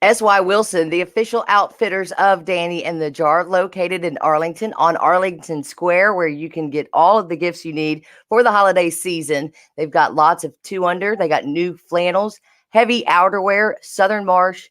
S.Y. Wilson, the official outfitters of Danny and the Jar, located in Arlington on Arlington Square, where you can get all of the gifts you need for the holiday season. They've got lots of 2-under. They got new flannels, heavy outerwear, Southern Marsh,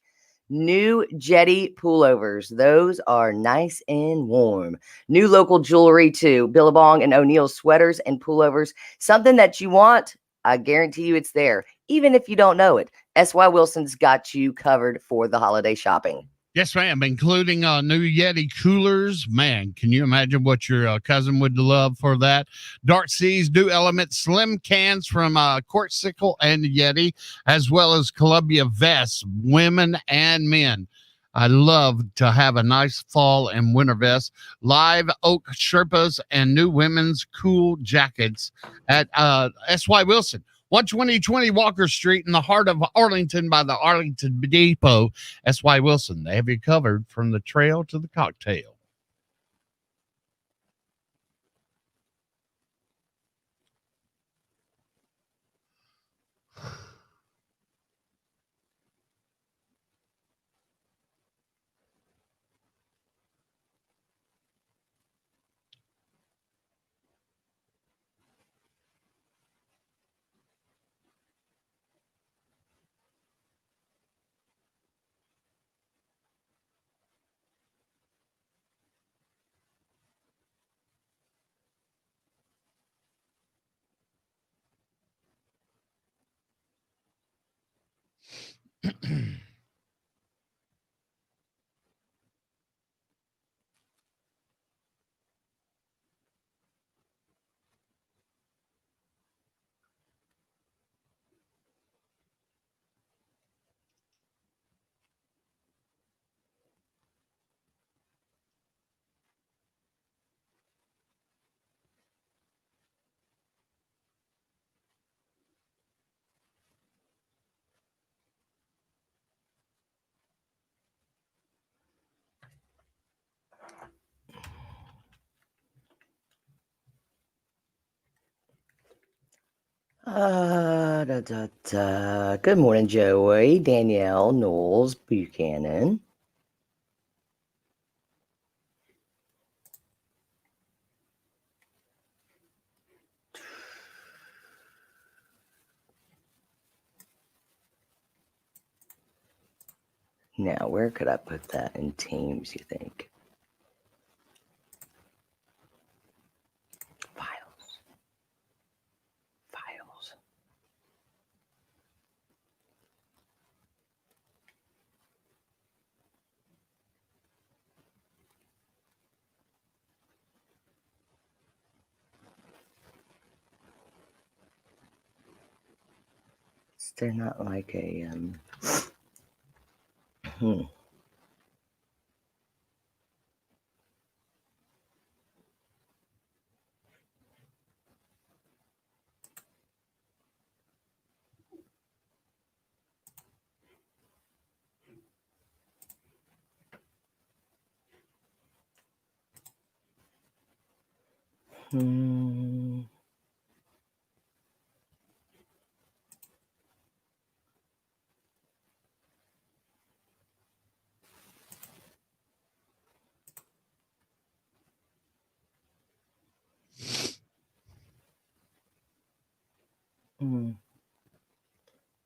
new Jetty pullovers. Those are nice and warm. New local jewelry, too. Billabong and O'Neill sweaters and pullovers. Something that you want, I guarantee you it's there, even if you don't know it. S.Y. Wilson's got you covered for the holiday shopping. Yes, ma'am, including new Yeti coolers. Man, can you imagine what your cousin would love for that? Dark Seas, New Element, slim cans from Corksicle and Yeti, as well as Columbia vests, women and men. I love to have a nice fall and winter vest. Live oak Sherpas and new women's cool jackets at S.Y. Wilson. 120 Walker Street in the heart of Arlington by the Arlington Depot. S.Y. Wilson, they have you covered from the trail to the cocktail. Good morning, Joey, Danielle, Knowles, Buchanan. Now, where could I put that in Teams, you think? Files. Is there not like a,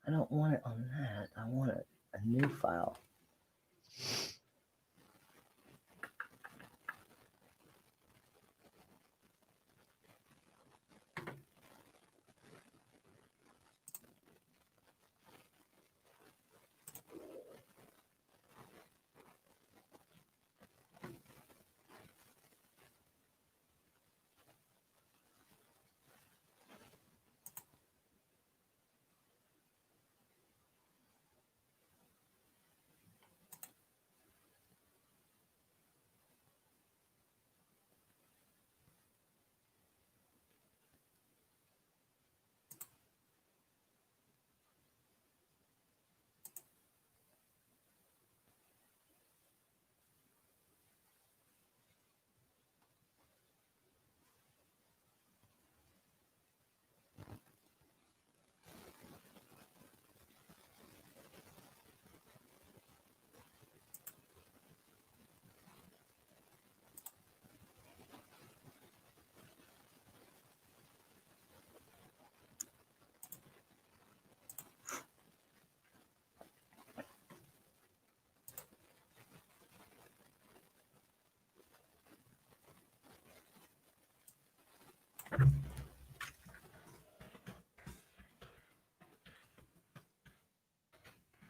I don't want it on that. I want a new file.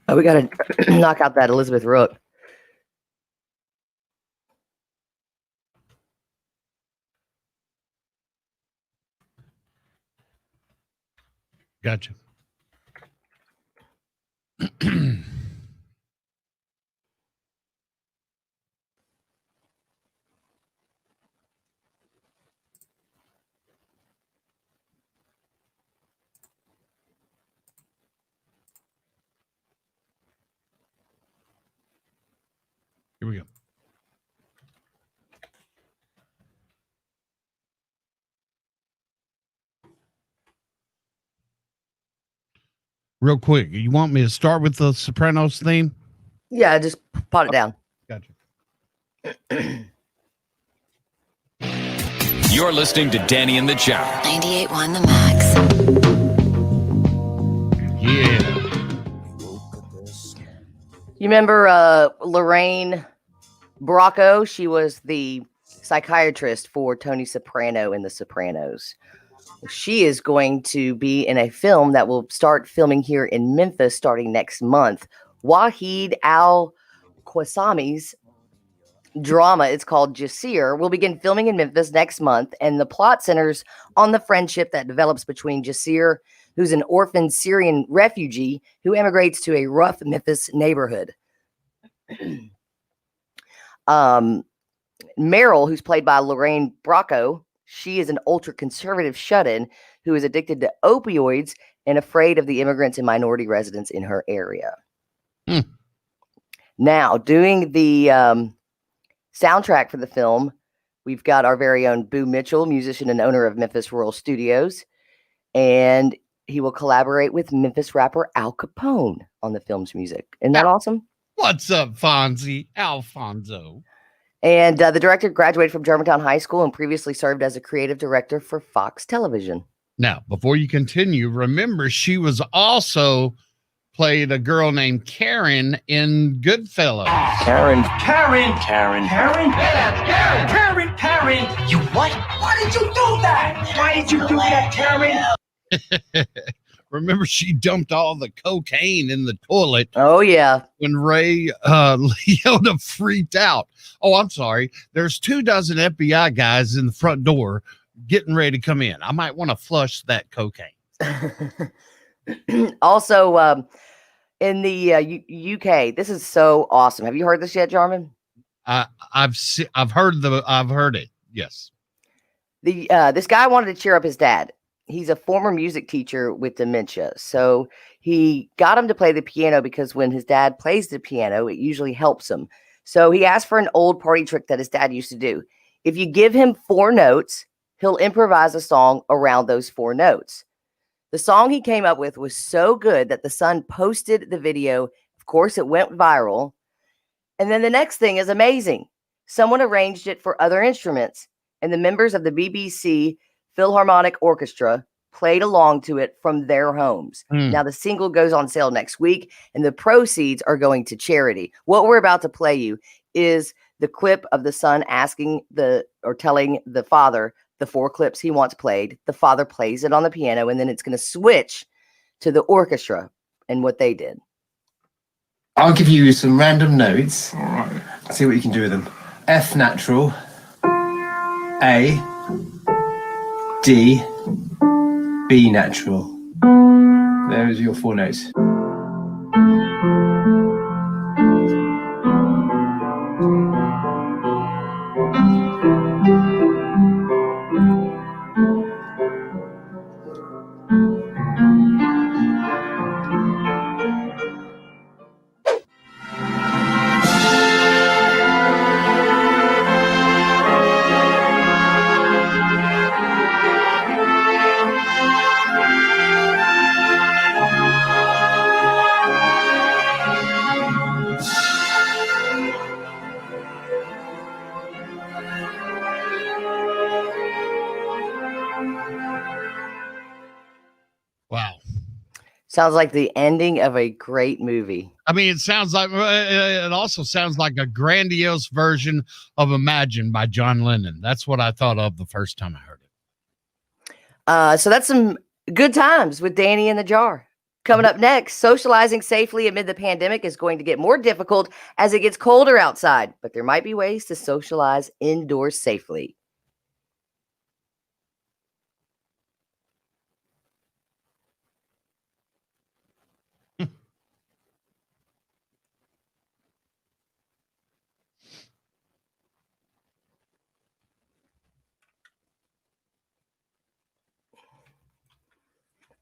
Oh, we got to knock out that Elizabeth Rook. Gotcha. Here we go. Real quick, you want me to start with the Sopranos theme? Yeah, just pot it down. Gotcha. You're listening to Danny and the Jar. 98.1 The Max. Yeah. You remember Lorraine Bracco? She was the psychiatrist for Tony Soprano in The Sopranos. She is going to be in a film that will start filming here in Memphis starting next month. Wahid Al-Qasami's drama, it's called Jasir, will begin filming in Memphis next month, and the plot centers on the friendship that develops between Jasir, who's an orphan Syrian refugee who emigrates to a rough Memphis neighborhood. Meryl, who's played by Lorraine Bracco, she is an ultra-conservative shut-in who is addicted to opioids and afraid of the immigrants and minority residents in her area. Now, doing the soundtrack for the film, we've got our very own Boo Mitchell, musician and owner of Memphis Rural Studios, and he will collaborate with Memphis rapper Al Capone on the film's music. Isn't that awesome? What's up, Fonzie? Alfonso. And the director graduated from Germantown High School and previously served as a creative director for Fox Television. Now, before you continue, remember she was also played a girl named Karen in Goodfellas. Karen. You what? Why did you do that? Why did you do that, Karen? Remember, she dumped all the cocaine in the toilet. Oh, yeah. When Ray Liotta freaked out. Oh, I'm sorry. There's 24 FBI guys in the front door getting ready to come in. I might want to flush that cocaine. Also, in the UK, this is so awesome. Have you heard this yet, Jarman? I've heard it. Yes. This guy wanted to cheer up his dad. He's a former music teacher with dementia. So he got him to play the piano because when his dad plays the piano, it usually helps him. So he asked for an old party trick that his dad used to do. If you give him 4 notes, he'll improvise a song around those 4 notes. The song he came up with was so good that the Sun posted the video. Of course, it went viral. And then the next thing is amazing. Someone arranged it for other instruments, and the members of the BBC Philharmonic Orchestra played along to it from their homes. Now, the single goes on sale next week, and the proceeds are going to charity. What we're about to play you is the clip of the son telling the father the 4 clips he wants played. The father plays it on the piano, and then it's going to switch to the orchestra and what they did. I'll give you some random notes. All right. See what you can do with them. F natural, A, D, B natural. Those are your 4 notes. Wow. Sounds like the ending of a great movie. I mean, it also sounds like a grandiose version of Imagine by John Lennon. That's what I thought of the first time I heard it. So that's some good times with Danny in the Jar. Coming up next, socializing safely amid the pandemic is going to get more difficult as it gets colder outside, but there might be ways to socialize indoors safely.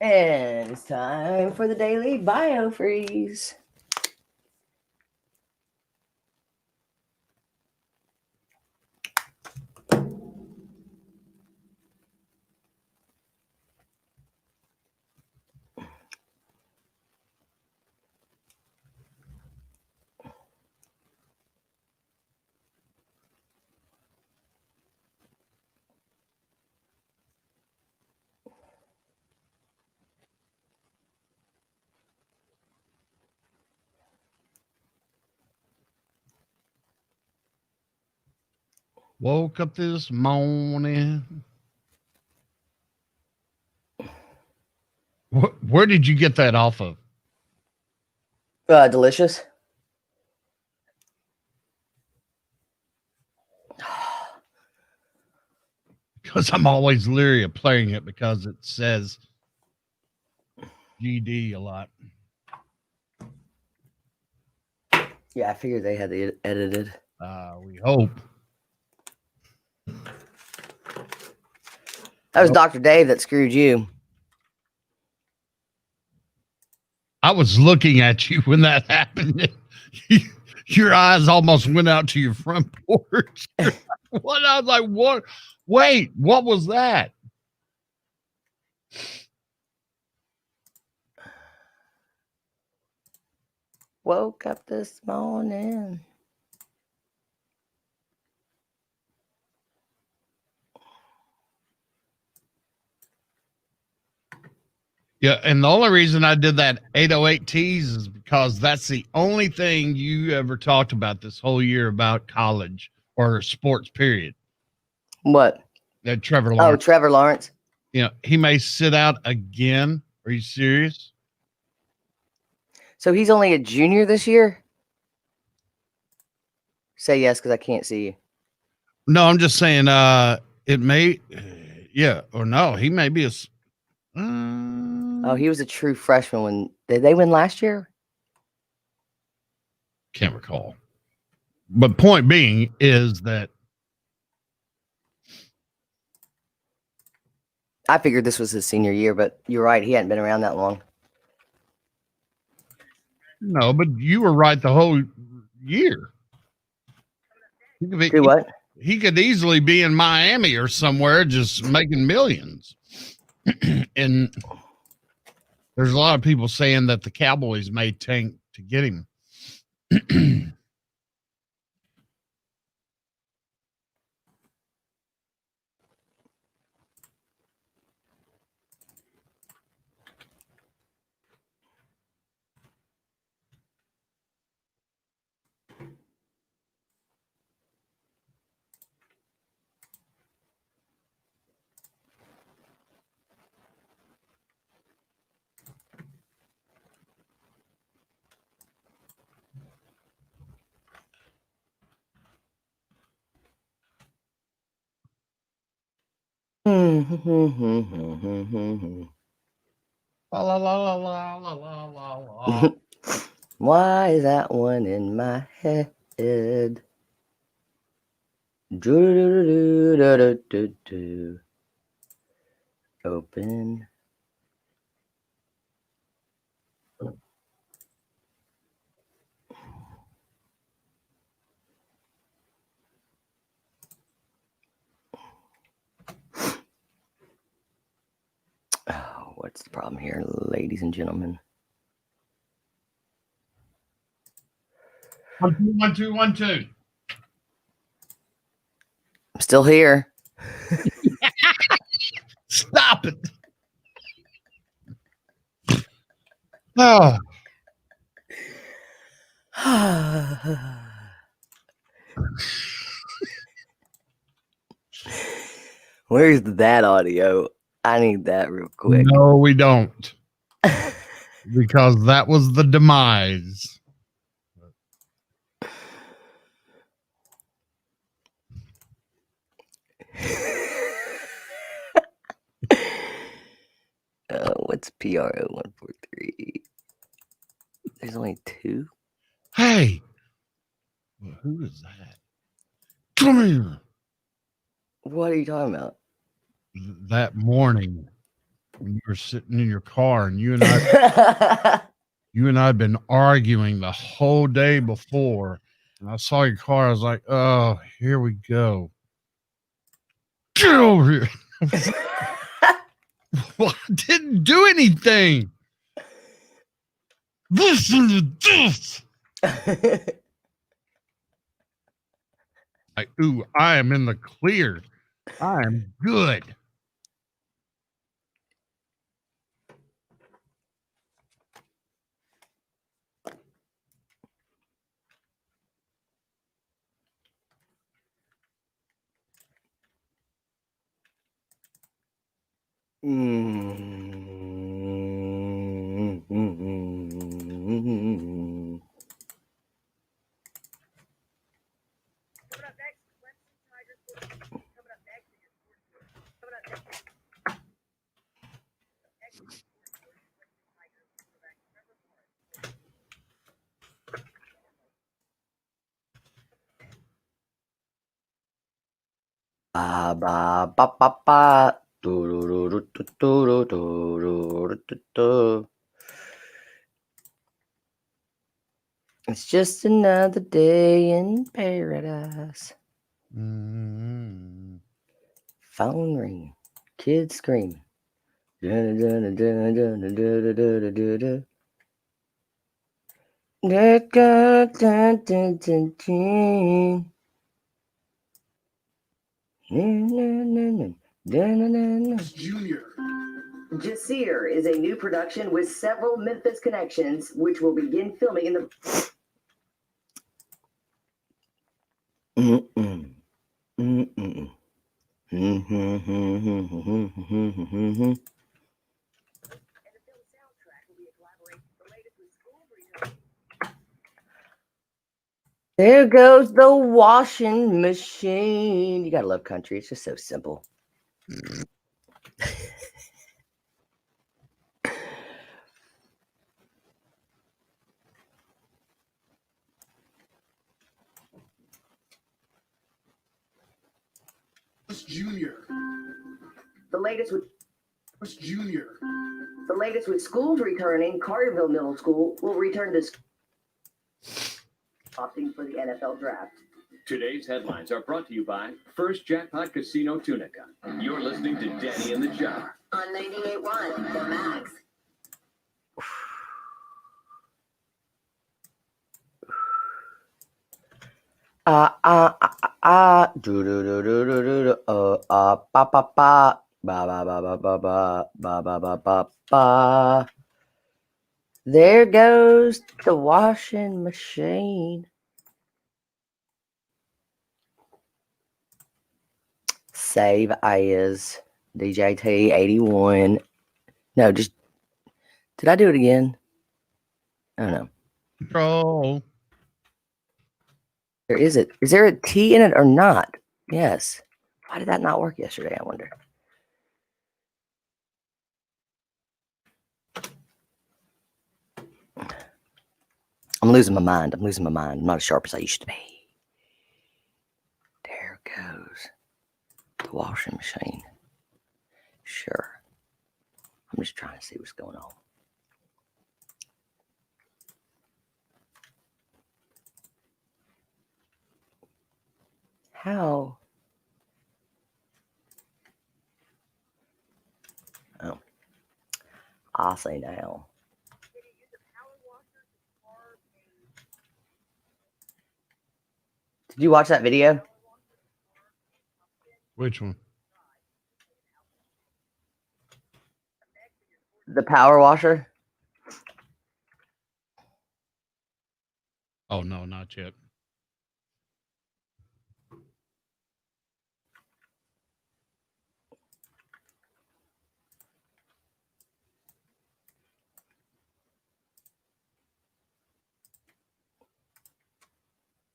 And it's time for the daily bio freeze. Woke up this morning. Where did you get that off of? Delicious. Because I'm always leery of playing it because it says GD a lot. Yeah, I figured they had it edited. We hope. That was Dr. Dave that screwed you. I was looking at you when that happened. Your eyes almost went out to your front porch. What? I was like, what? Wait, what was that? Woke up this morning. Yeah, and the only reason I did that 808 tease is because that's the only thing you ever talked about this whole year about college or sports, period. What? That Trevor Oh, Lawrence. Trevor Lawrence. You know, he may sit out again. Are you serious? So he's only a junior this year? Say yes, because I can't see you. No, I'm just saying it may, yeah, or no, he may be a. Oh, he was a true freshman when did they win last year? Can't recall. But point being is that I figured this was his senior year, but you're right. He hadn't been around that long. no, but you were right the whole year. Do what? He could easily be in Miami or somewhere just making millions. And there's a lot of people saying that the Cowboys may tank to get him. La, la, la, la, la, la, la, la. Why is that one in my head? Do-do-do-do-do-do-do. Open. Oh, what's the problem here, ladies and gentlemen? 1 2 1 2 1 2. I'm still here. Stop it. Oh, Where's that audio? I need that real quick. no, we don't. because that was the demise. What's PRO 143? There's only 2. Hey, who is that? Come here. What are you talking about? That morning when you were sitting in your car and you and I had been arguing the whole day before, and I saw your car. I was like, oh, here we go. Get over here. Well, I didn't do anything. Listen to this. Like, ooh, I am in the clear. I am good. Ba ba ba ba ba. Do, do, do, do, do, do, do, do, do. It's just another day in paradise. Mm-hmm. Phone ring. Kids screaming. Dun, dun, dun, dun, dun, dun, dun, dun, dun, dun. Let go, dun, dun, dun, dun. Junior. Jasir is a new production with several Memphis connections, which will begin filming in the. Mm-mm. Mm-mm. Mm-hmm. There goes the washing machine. You gotta love country. It's just so simple. Junior. The latest with Junior. schools returning, Carterville Middle School will return to opting for the NFL draft. Today's headlines are brought to you by First Jackpot Casino Tunica. You're listening to Danny in the Jar On 98.1 The Max. Do do do do do do ba ba ba ba ba ba ba ba ba ba ba ba ba ba. There goes the washing machine. Save as DJT 81. No, just did I do it again? I don't know. Control. Is there a T in it or not? Yes. Why did that not work yesterday? I wonder. I'm losing my mind. I'm not as sharp as I used to be. There goes the washing machine. Sure. I'm just trying to see what's going on. How? Oh. I'll say now. Did you watch that video? Which one? The power washer? Oh, no, not yet.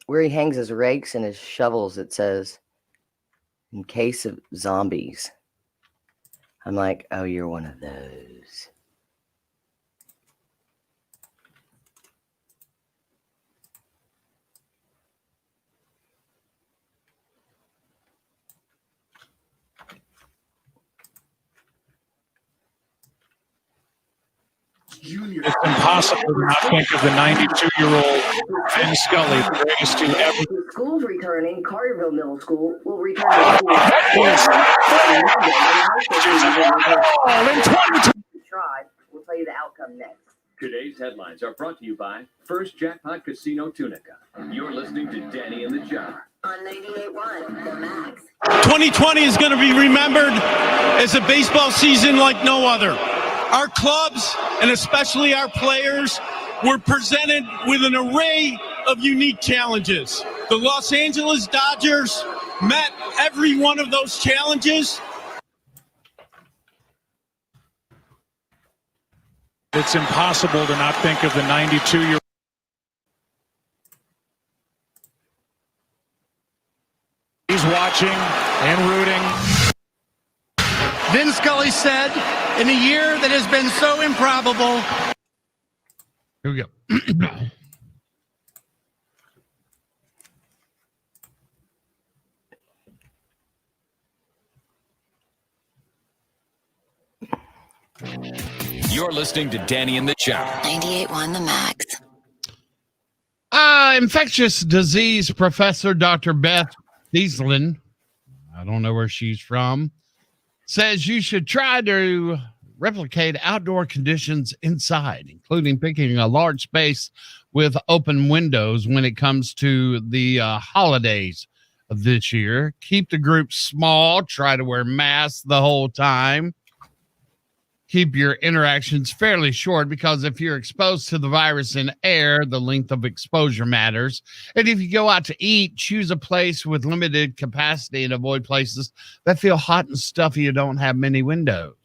where he hangs his rakes and his shovels, it says, in case of zombies. I'm like, oh, you're one of those. It's impossible to not think of the 92-year-old Vin Scully, the greatest to ever. With schools returning, Carterville Middle School will return to school. In 2020. Try. We'll tell you the outcome next. Today's headlines are brought to you by First Jackpot Casino Tunica. You're listening to Danny and the Jar. On 98.1, The Max. 2020 is going to be remembered as a baseball season like no other. Our clubs, and especially our players, were presented with an array of unique challenges. The Los Angeles Dodgers met every one of those challenges. It's impossible to not think of the 92-year-old. He's watching and rooting. Vin Scully said, in a year that has been so improbable. Here we go. You're listening to Danny and the Jar. 98.1, The Max. Infectious disease professor Dr. Beth Dieslin, I don't know where she's from, says you should try to replicate outdoor conditions inside, including picking a large space with open windows when it comes to the holidays of this year. Keep the group small. Try to wear masks the whole time. Keep your interactions fairly short, because if you're exposed to the virus in air, the length of exposure matters. And if you go out to eat, choose a place with limited capacity and avoid places that feel hot and stuffy or don't have many windows.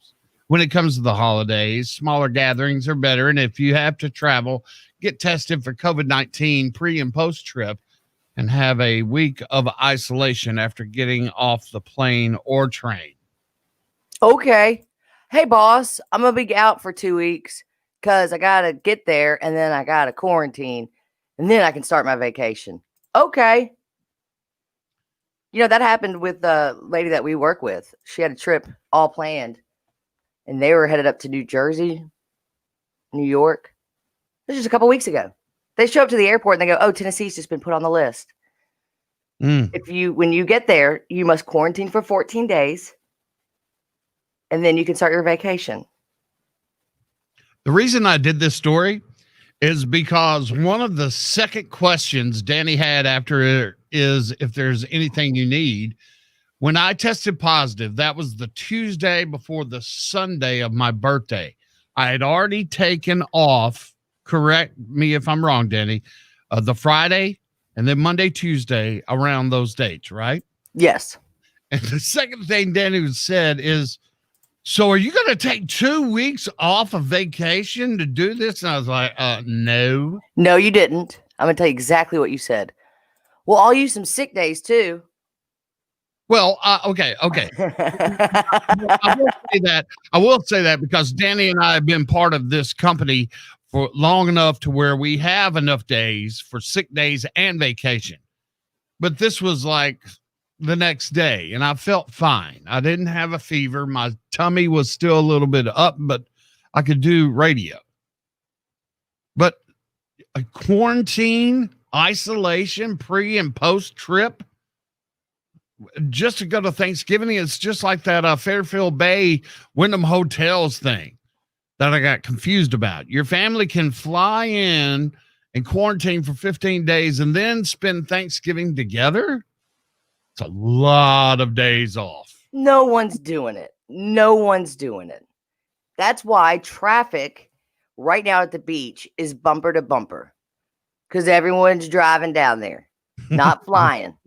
When it comes to the holidays, smaller gatherings are better. And if you have to travel, get tested for COVID-19 pre and post trip and have a week of isolation after getting off the plane or train. Okay. Hey, boss, I'm going to be out for 2 weeks because I got to get there and then I got to quarantine and then I can start my vacation. Okay. You know, that happened with the lady that we work with. She had a trip all planned and they were headed up to New Jersey, New York. This was just a couple weeks ago. They show up to the airport and they go, oh, Tennessee's just been put on the list. When you get there, you must quarantine for 14 days. And then you can start your vacation. The reason I did this story is because one of the second questions Danny had after it is if there's anything you need. When I tested positive, that was the Tuesday before the Sunday of my birthday. I had already taken off, correct me if I'm wrong, Danny, the Friday and then Monday, Tuesday around those dates, right? Yes. And the second thing Danny said is, so are you going to take 2 weeks off of vacation to do this? And I was like, no. No, you didn't. I'm going to tell you exactly what you said. Well, I'll use some sick days too. Well, okay. I will say that because Danny and I have been part of this company for long enough to where we have enough days for sick days and vacation. But this was like the next day and I felt fine. I didn't have a fever. My tummy was still a little bit up, but I could do radio. But a quarantine, isolation, pre and post trip, just to go to Thanksgiving, it's just like that Fairfield Bay Wyndham Hotels thing that I got confused about. Your family can fly in and quarantine for 15 days and then spend Thanksgiving together. It's a lot of days off. No one's doing it. No one's doing it. That's why traffic right now at the beach is bumper to bumper, because everyone's driving down there, not flying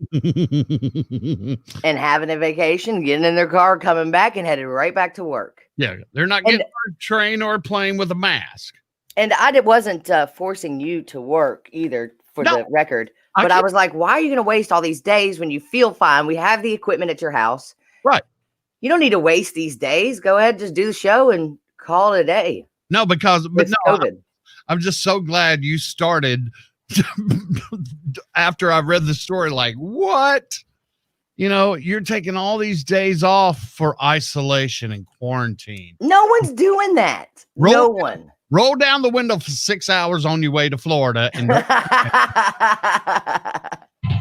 and having a vacation, getting in their car, coming back and headed right back to work. Yeah, they're not getting on a train or a plane with a mask. And I wasn't forcing you to work either, for the record. But I was like, why are you going to waste all these days when you feel fine? We have the equipment at your house. Right. You don't need to waste these days. Go ahead, just do the show and call it a day. No, because With COVID. I'm just so glad you started after I read the story. Like, what? You know, you're taking all these days off for isolation and quarantine. No one's doing that. No one. Roll down the window for 6 hours on your way to Florida. And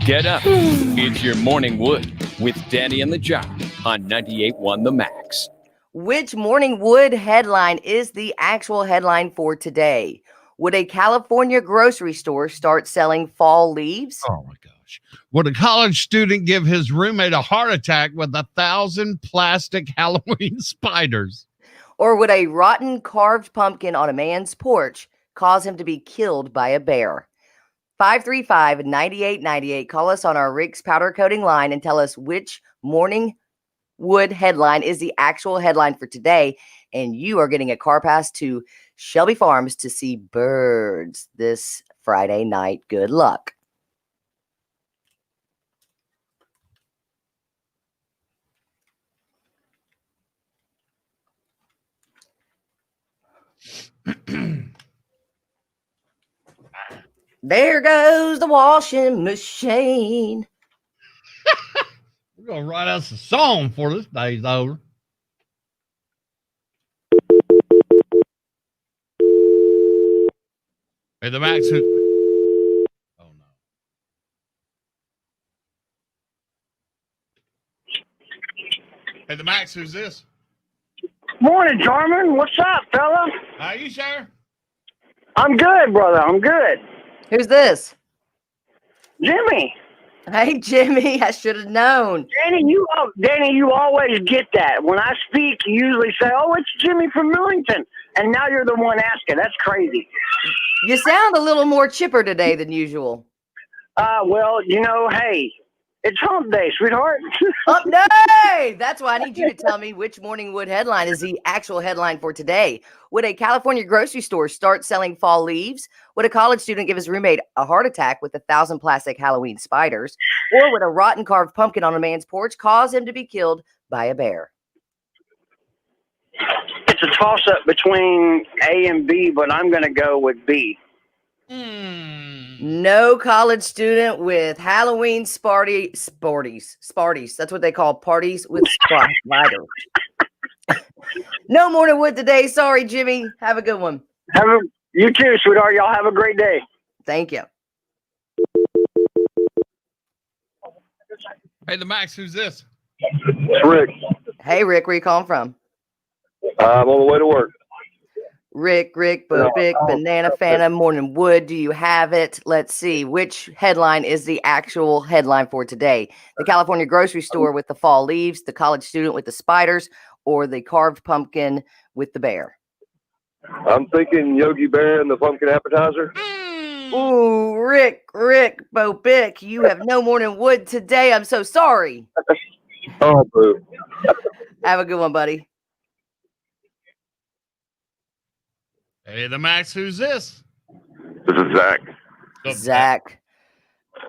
Get up. It's your Morning Wood with Danny and the Jock on 98.1 The Max. Which Morning Wood headline is the actual headline for today? Would a California grocery store start selling fall leaves? oh my gosh. Would a college student give his roommate a heart attack with 1,000 plastic Halloween spiders? Or would a rotten carved pumpkin on a man's porch cause him to be killed by a bear? 535-9898. Call us on our Rick's Powder Coating line and tell us which Morning Wood headline is the actual headline for today. And you are getting a car pass to Shelby Farms to see birds this Friday night. Good luck. There goes the washing machine. We're going to write us a song for this day's over. Hey, the Max. Oh, no. Hey, the Max, who's this? Morning, Jarman. What's up, fella? How are you, sir? I'm good, brother. I'm good. Who's this? Jimmy. Hey, Jimmy. I should have known. Danny, you always get that. When I speak, you usually say, oh, it's Jimmy from Millington. And now you're the one asking. That's crazy. You sound a little more chipper today than usual. Well, hey, it's hump day, sweetheart. Hump day! That's why I need you to tell me which Morning Wood headline is the actual headline for today. Would a California grocery store start selling fall leaves? Would a college student give his roommate a heart attack with 1,000 plastic Halloween spiders? Or would a rotten carved pumpkin on a man's porch cause him to be killed by a bear? It's a toss-up between A and B, but I'm going to go with B. No college student with Halloween Sparties. That's what they call parties with spiders. No Morning Wood today. Sorry, Jimmy. Have a good one. You too, sweetheart. Y'all have a great day. Thank you. Hey, the Max, who's this? It's Rick. Hey, Rick. Where you calling from? I'm on the way to work. Rick, Bobic, Banana Fanta, Morning Wood. Do you have it? Let's see. Which headline is the actual headline for today? The California grocery store with the fall leaves, the college student with the spiders, or the carved pumpkin with the bear? I'm thinking Yogi Bear and the pumpkin appetizer. Ooh, Rick, Bobic, you have no Morning Wood today. I'm so sorry. Oh, boo. Have a good one, buddy. Hey, the Max, who's this? This is Zach. Zach,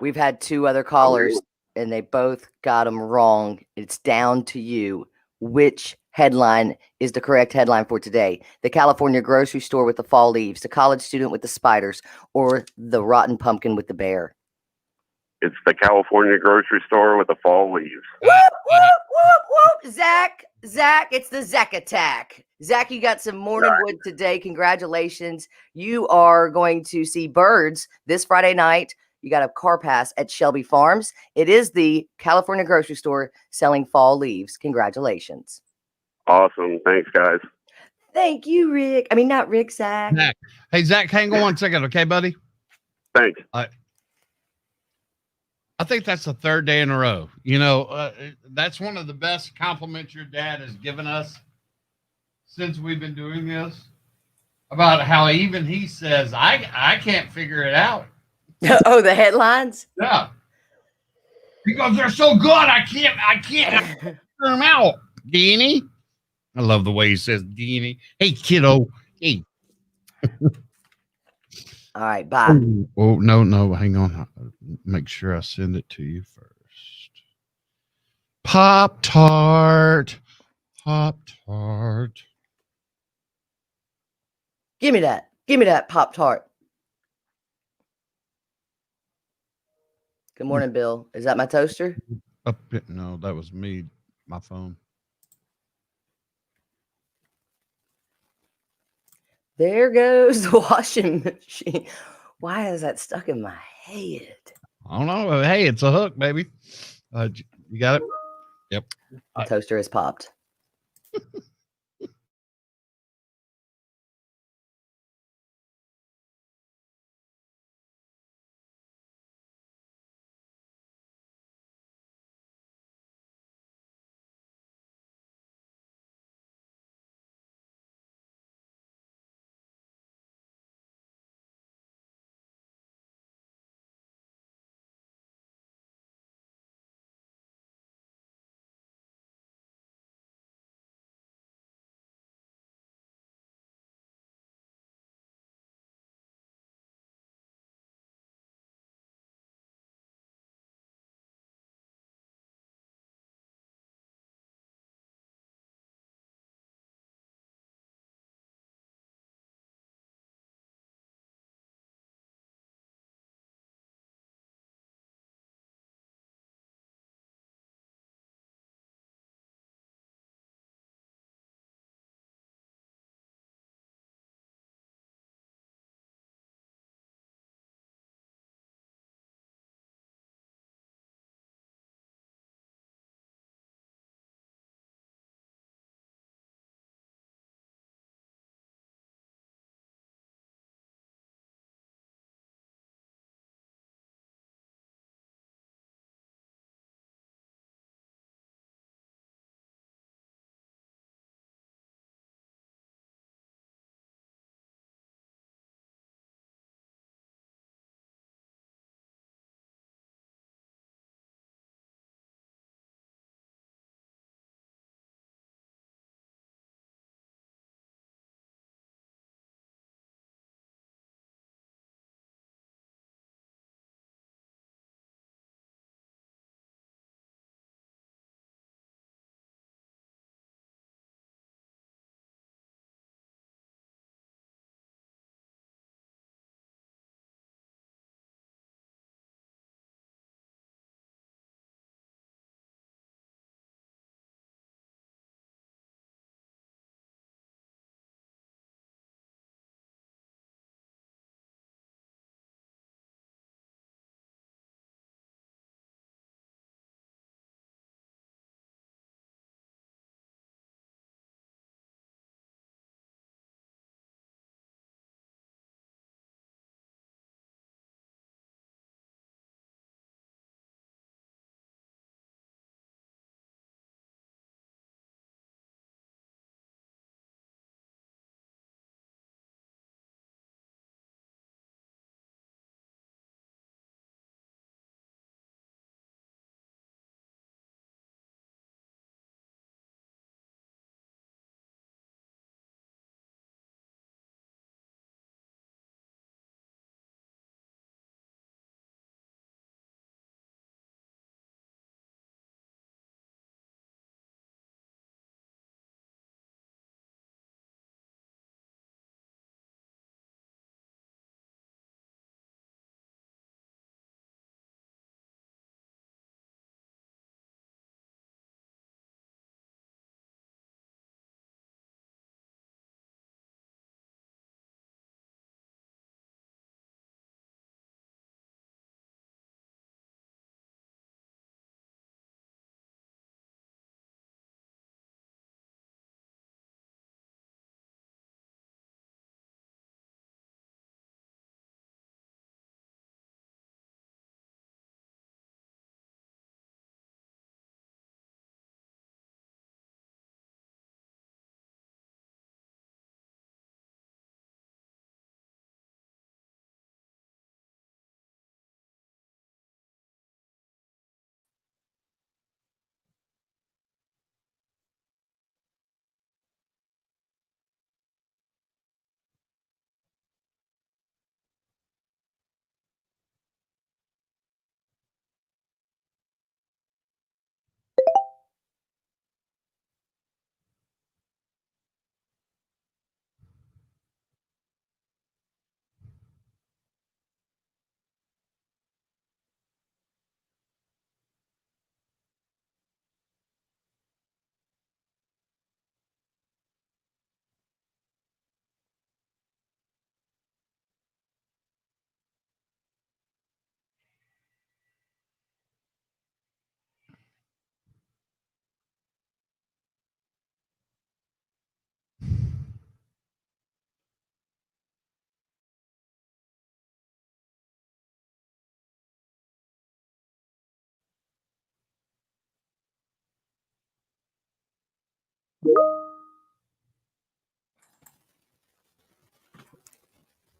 we've had two other callers, and they both got them wrong. It's down to you. Which headline is the correct headline for today? The California grocery store with the fall leaves, the college student with the spiders, or the rotten pumpkin with the bear? It's the California grocery store with the fall leaves. Whoop, whoop, whoop, whoop. Zach, it's the Zach attack. Zach, you got some Morning Wood today. Congratulations. You are going to see birds this Friday night. You got a car pass at Shelby Farms. It is the California grocery store selling fall leaves. Congratulations. Awesome. Thanks, guys. Thank you, Rick. I mean, not Rick, Zach. Hey, Zach, hang on 1 second, okay, buddy? Thanks. I think that's the third day in a row. That's one of the best compliments your dad has given us since we've been doing this, about how even he says, I can't figure it out. Oh, the headlines? Yeah. Because they're so good, I can't figure them out. Deanie. I love the way he says Deanie. Hey, kiddo. Hey. All right, bye. Oh, no, hang on. Make sure I send it to you first. Pop-Tart. Pop-Tart. Give me that. Give me that Pop-Tart. Good morning, Bill. Is that my toaster? No, that was me, my phone. There goes the washing machine. Why is that stuck in my head? I don't know. Hey, it's a hook, baby. You got it? Yep. The toaster has popped.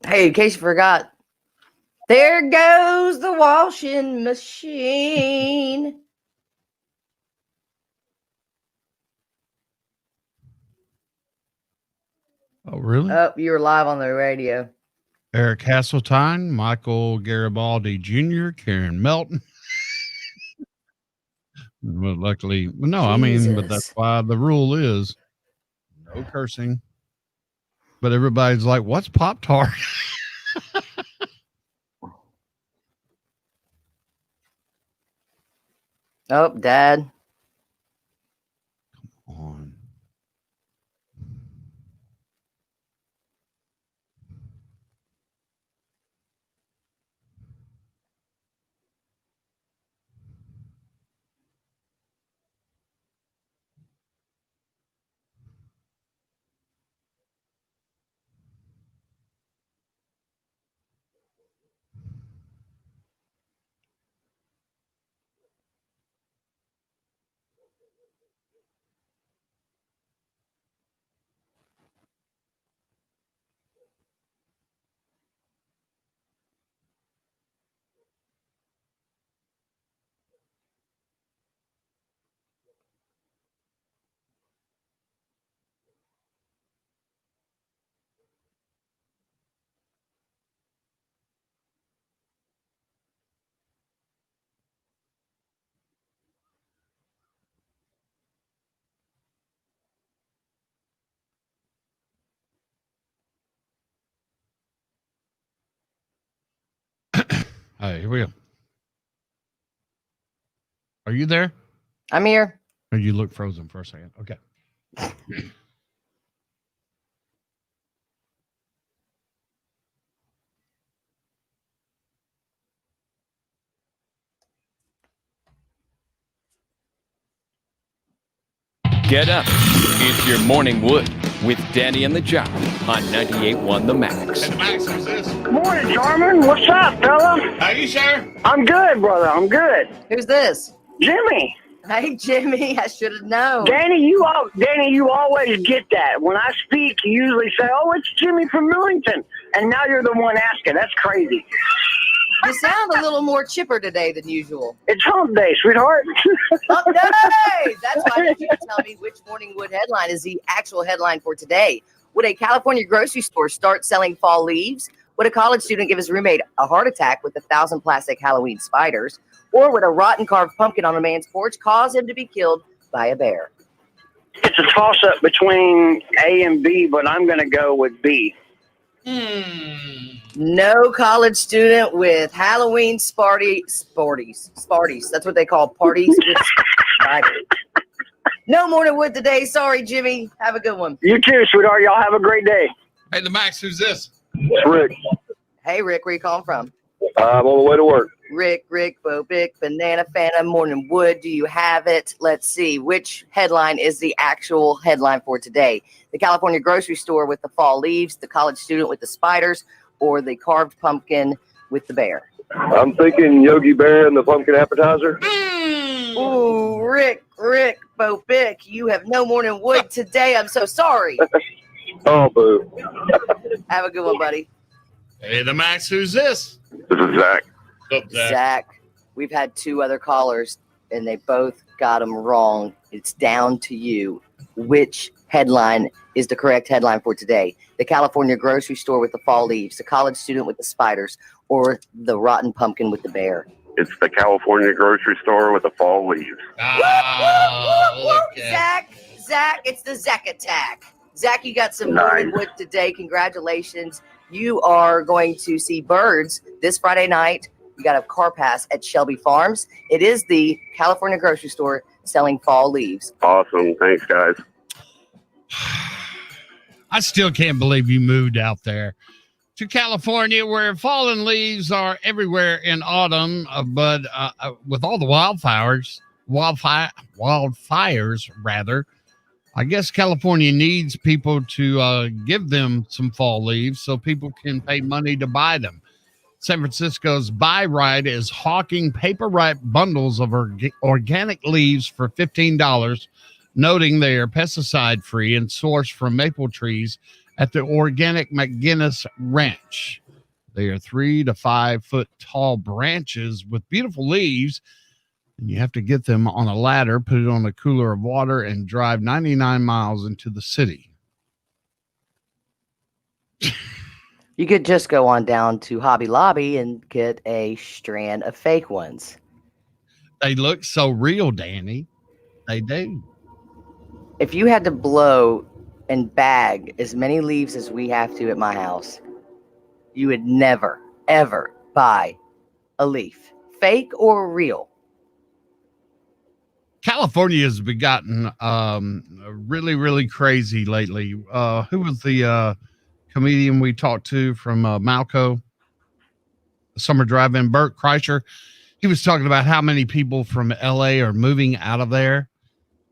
Hey, in case you forgot, there goes the washing machine. Oh, really? Oh, you were live on the radio. Eric Hasseltine, Michael Garibaldi Jr., Karen Melton. Well, luckily, no, I mean, but that's why the rule is no cursing. But everybody's like, what's Pop Tart? Oh, Dad. Come on. All right, here we go. Are you there? I'm here. Or you look frozen for a second? Okay. Get up. It's your morning wood with Danny and the Jock on 98.1 The Max. Max, who's this? Morning, Jarman. What's up, fella? How you, sir? I'm good, brother. I'm good. Who's this? Jimmy. Hey, Jimmy. I should have known. Danny, you always get that. When I speak, you usually say, "Oh, it's Jimmy from Millington," and now you're the one asking. That's crazy. You sound a little more chipper today than usual. It's hump day, sweetheart. Hump day! That's why I need you to tell me which Morning Wood headline is the actual headline for today. Would a California grocery store start selling fall leaves? Would a college student give his roommate a heart attack with 1,000 plastic Halloween spiders? Or would a rotten carved pumpkin on a man's porch cause him to be killed by a bear? It's a toss-up between A and B, but I'm going to go with B. No college student with Halloween Sparties. That's what they call parties with spiders. No Morning Wood today. Sorry, Jimmy. Have a good one. You too, sweetheart. Y'all have a great day. Hey, the Max, who's this? It's Rick. Hey, Rick, where you calling from? I'm on the way to work. Rick, Bobic, Banana Fanta, Morning Wood. Do you have it? Let's see. Which headline is the actual headline for today? The California grocery store with the fall leaves, the college student with the spiders, or the carved pumpkin with the bear? I'm thinking Yogi Bear and the pumpkin appetizer. Ooh, Rick, Bobic, you have no Morning Wood today. I'm so sorry. Oh, boo. Have a good one, buddy. Hey, the Max, who's this? This is Zach. What's up, Zach? Zach, we've had two other callers, and they both got them wrong. It's down to you. Which headline is the correct headline for today? The California grocery store with the fall leaves, the college student with the spiders, or the rotten pumpkin with the bear? It's the California grocery store with the fall leaves. Zach, it's the Zach attack. Zach, you got some Nice. Morning Wood today. Congratulations. You are going to see birds this Friday night. You got a car pass at Shelby Farms. It is the California grocery store selling fall leaves. Awesome. Thanks, guys. I still can't believe you moved out there to California, where fallen leaves are everywhere in autumn. But with all the wildfires, rather, I guess California needs people to give them some fall leaves so people can pay money to buy them. San Francisco's Buy Right is hawking paper wrap bundles of organic leaves for $15. noting they are pesticide free and sourced from maple trees at the organic McGinnis Ranch. They are 3 to 5 foot tall branches with beautiful leaves, and you have to get them on a ladder, put it on a cooler of water, and drive 99 miles into the city. You could just go on down to Hobby Lobby and get a strand of fake ones. They look so real, Danny. They do. If you had to blow and bag as many leaves as we have to at my house, you would never, ever buy a leaf, fake or real. California has begotten really, really crazy lately. Who was the comedian we talked to from Malco Summer Drive-In? Bert Kreischer. He was talking about how many people from LA are moving out of there,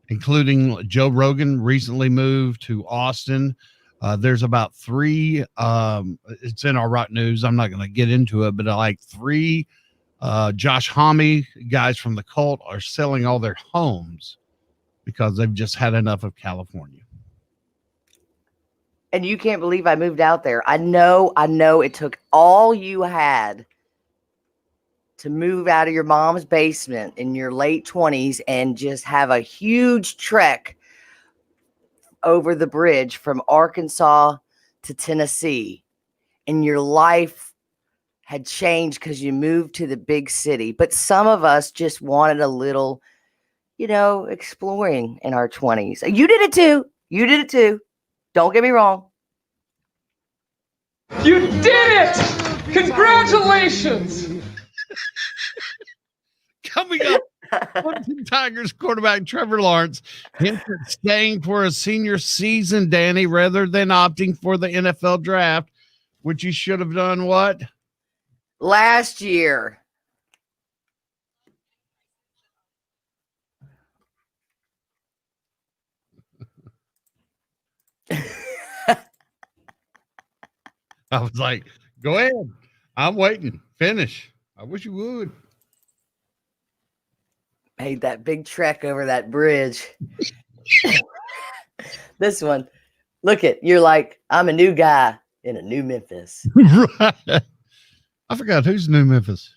including Joe Rogan recently moved to Austin. There's about 3, it's in our Rock News. I'm not going to get into it, but like 3 Josh Homme guys from the cult are selling all their homes because they've just had enough of California. And you can't believe I moved out there. I know it took all you had to move out of your mom's basement in your late 20s and just have a huge trek over the bridge from Arkansas to Tennessee. And your life had changed because you moved to the big city. But some of us just wanted a little, exploring in our 20s. You did it too. You did it too. Don't get me wrong. You did it! Congratulations! Coming up, Clemson Tigers quarterback Trevor Lawrence hints at staying for a senior season, Danny, rather than opting for the NFL draft, which he should have done what? Last year. I was like, go ahead. I'm waiting. Finish. I wish you would. Made that big trek over that bridge. This one. Look it. You're like, I'm a new guy in a new Memphis. Right. I forgot who's New Memphis.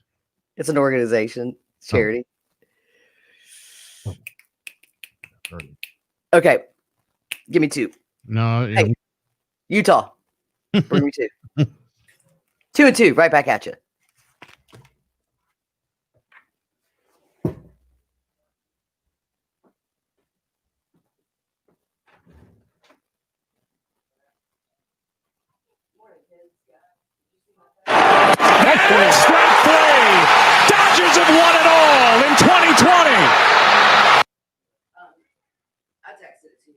It's an organization, charity. Oh. Okay. Give me 2. No. Hey, Utah. Bring me 2. 2 and 2. Right back at you. Strike 3. Dodgers have won it all in 2020. I texted it to you.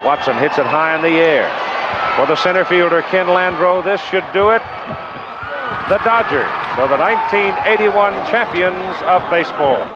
Watson hits it high in the air. For the center fielder, Ken Landreau, this should do it. The Dodgers are the 1981 champions of baseball.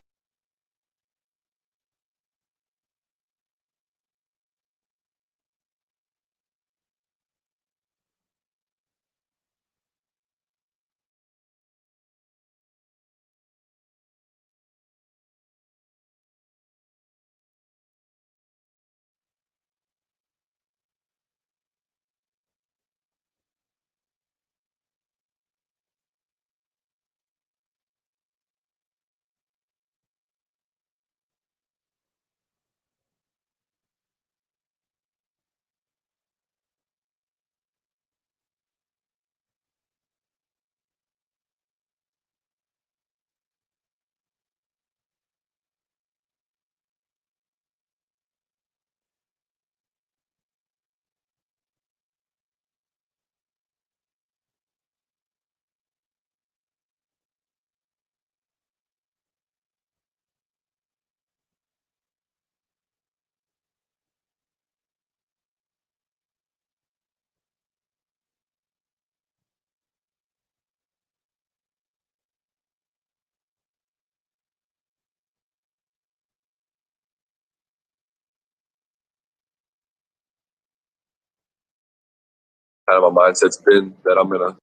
Kind of my mindset's been that I'm gonna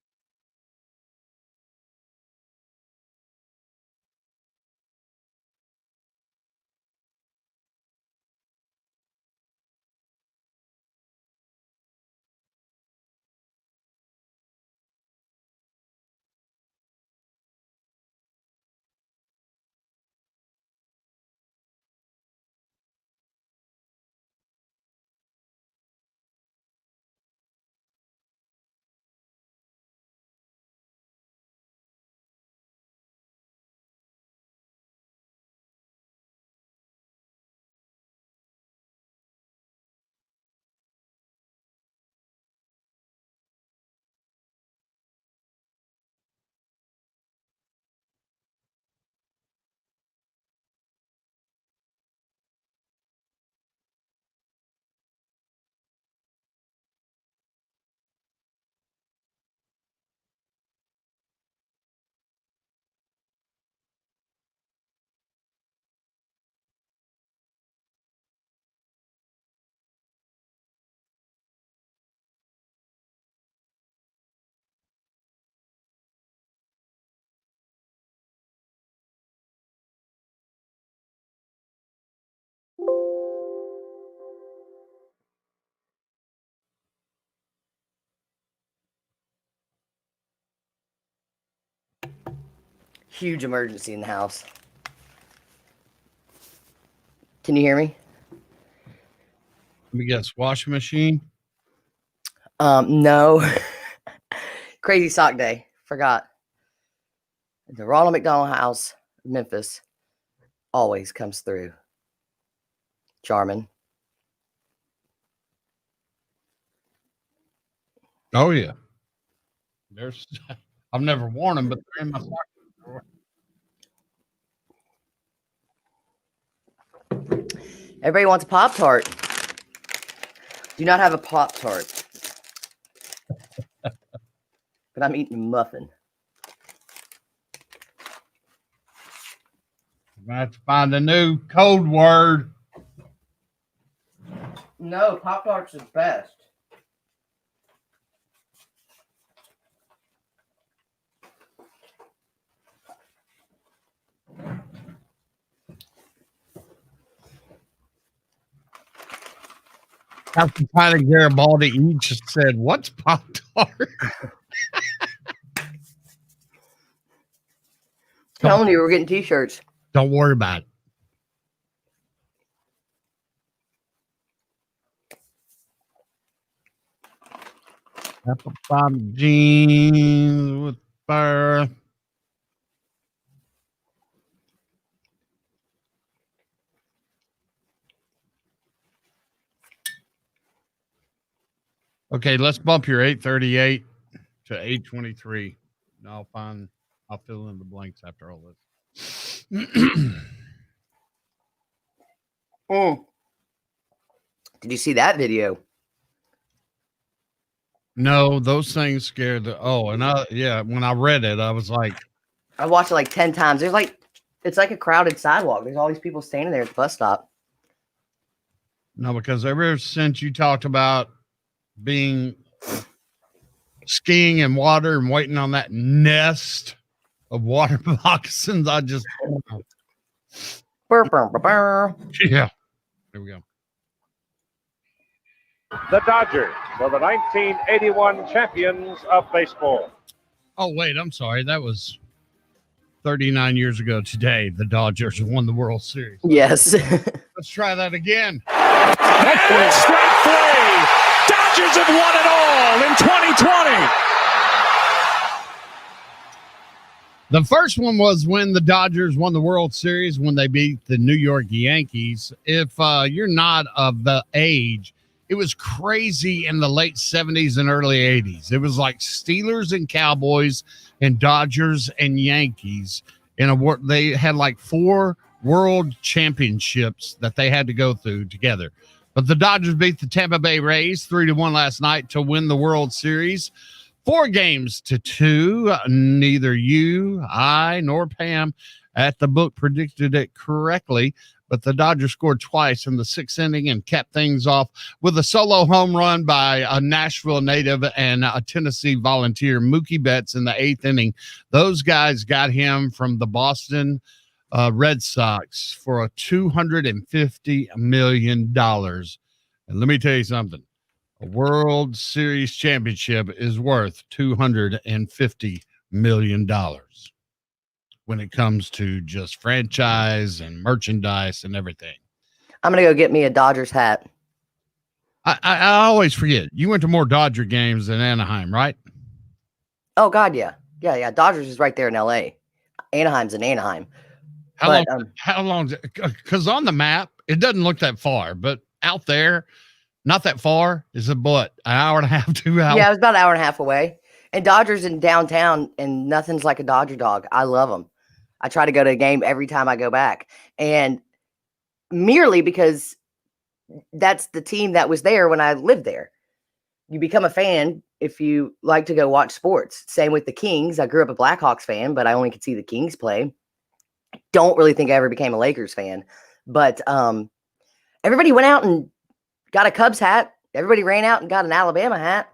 Huge emergency in the house. Can you hear me? Let me guess. Washing machine? No. Crazy sock day. Forgot. The Ronald McDonald House, Memphis, always comes through. Charmin. Oh, yeah. There's, I've never worn them, but they're in my sock drawer. Everybody wants a Pop-Tart. Do not have a Pop-Tart. But I'm eating a muffin. I'm going to have to find a new code word. No, Pop-Tarts is best. Captain Tyler Garibaldi each said, "What's Pop-Tart?" Telling you, we're getting T-shirts. Don't worry about it. Apple bottom jeans with fur. Okay, let's bump your 838 to 823. I'll fill in the blanks after all this. Did you see that video? No, those things scared the. Oh, and when I read it, I was like, I watched it like 10 times. It's like a crowded sidewalk. There's all these people standing there at the bus stop. no, because ever since you talked about being skiing in water and waiting on that nest of water moccasins, I just Burr, burr, burr, burr. yeah. There we go. The Dodgers are the 1981 champions of baseball. Oh, wait, I'm sorry. That was 39 years ago today. The Dodgers won the World Series. Yes. Let's try that again. And strike three. Dodgers have won it all in 2020. The first one was when the Dodgers won the World Series when they beat the New York Yankees. If you're not of the age, it was crazy in the late 70s and early 80s. It was like Steelers and Cowboys and Dodgers and Yankees. They had like 4 world championships that they had to go through together. But the Dodgers beat the Tampa Bay Rays 3-1 last night to win the World Series. 4-2. Neither you, I, nor Pam at the book predicted it correctly, but the Dodgers scored twice in the 6th inning and capped things off with a solo home run by a Nashville native and a Tennessee volunteer, Mookie Betts, in the 8th inning. Those guys got him from the Boston Red Sox for a $250 million. And let me tell you something. A World Series championship is worth $250 million when it comes to just franchise and merchandise and everything. I'm going to go get me a Dodgers hat. I always forget. You went to more Dodger games than Anaheim, right? Oh, God, yeah. Yeah. Dodgers is right there in L.A. Anaheim's in Anaheim. How long? Because on the map, it doesn't look that far, but out there, not that far. Is it an hour and a half, 2 hours? Yeah, it was about an hour and a half away. And Dodgers in downtown, and nothing's like a Dodger dog. I love them. I try to go to a game every time I go back. And merely because that's the team that was there when I lived there. You become a fan if you like to go watch sports. Same with the Kings. I grew up a Blackhawks fan, but I only could see the Kings play. Don't really think I ever became a Lakers fan. But everybody went out and got a Cubs hat. Everybody ran out and got an Alabama hat.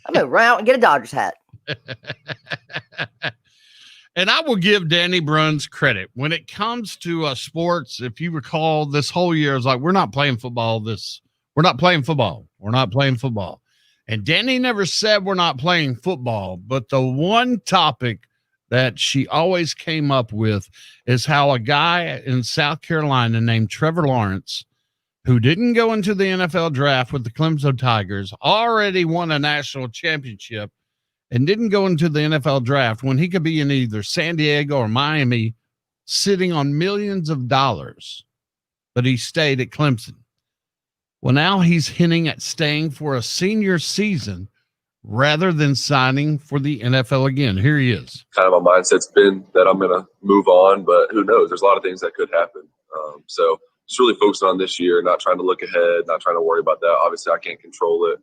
I'm going to run out and get a Dodgers hat. And I will give Danny Bruns credit. When it comes to sports, if you recall, this whole year, I was like, we're not playing football. We're not playing football. We're not playing football. And Danny never said we're not playing football. But the one topic that she always came up with is how a guy in South Carolina named Trevor Lawrence, who didn't go into the NFL draft with the Clemson Tigers, already won a national championship and didn't go into the NFL draft when he could be in either San Diego or Miami sitting on millions of dollars, but he stayed at Clemson. Well, now he's hinting at staying for a senior season rather than signing for the NFL again. Here he is. Kind of my mindset's been that I'm going to move on, but who knows? There's a lot of things that could happen. So just really focusing on this year, not trying to look ahead, not trying to worry about that. Obviously, I can't control it,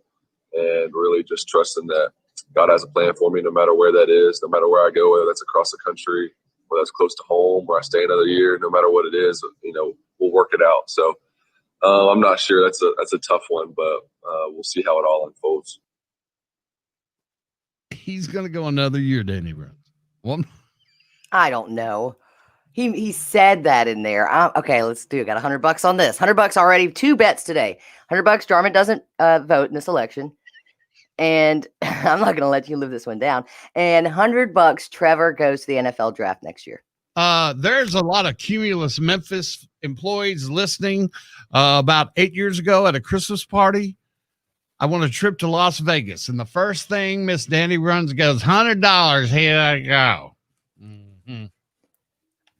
and really just trusting that God has a plan for me no matter where that is, no matter where I go, whether that's across the country, whether that's close to home, where I stay another year, no matter what it is, we'll work it out. So I'm not sure. That's a tough one, but we'll see how it all unfolds. He's going to go another year, Danny Bruns. Well, I don't know. He said that in there. Okay, let's do it. Got $100 on this. $100 already. 2 bets today. $100. Jarman doesn't vote in this election. And I'm not going to let you live this one down. And $100. Trevor goes to the NFL draft next year. There's a lot of Cumulus Memphis employees listening. About 8 years ago at a Christmas party, I won a trip to Las Vegas. And the first thing Miss Danny Bruns goes, $100. Here I go. Mm-hmm.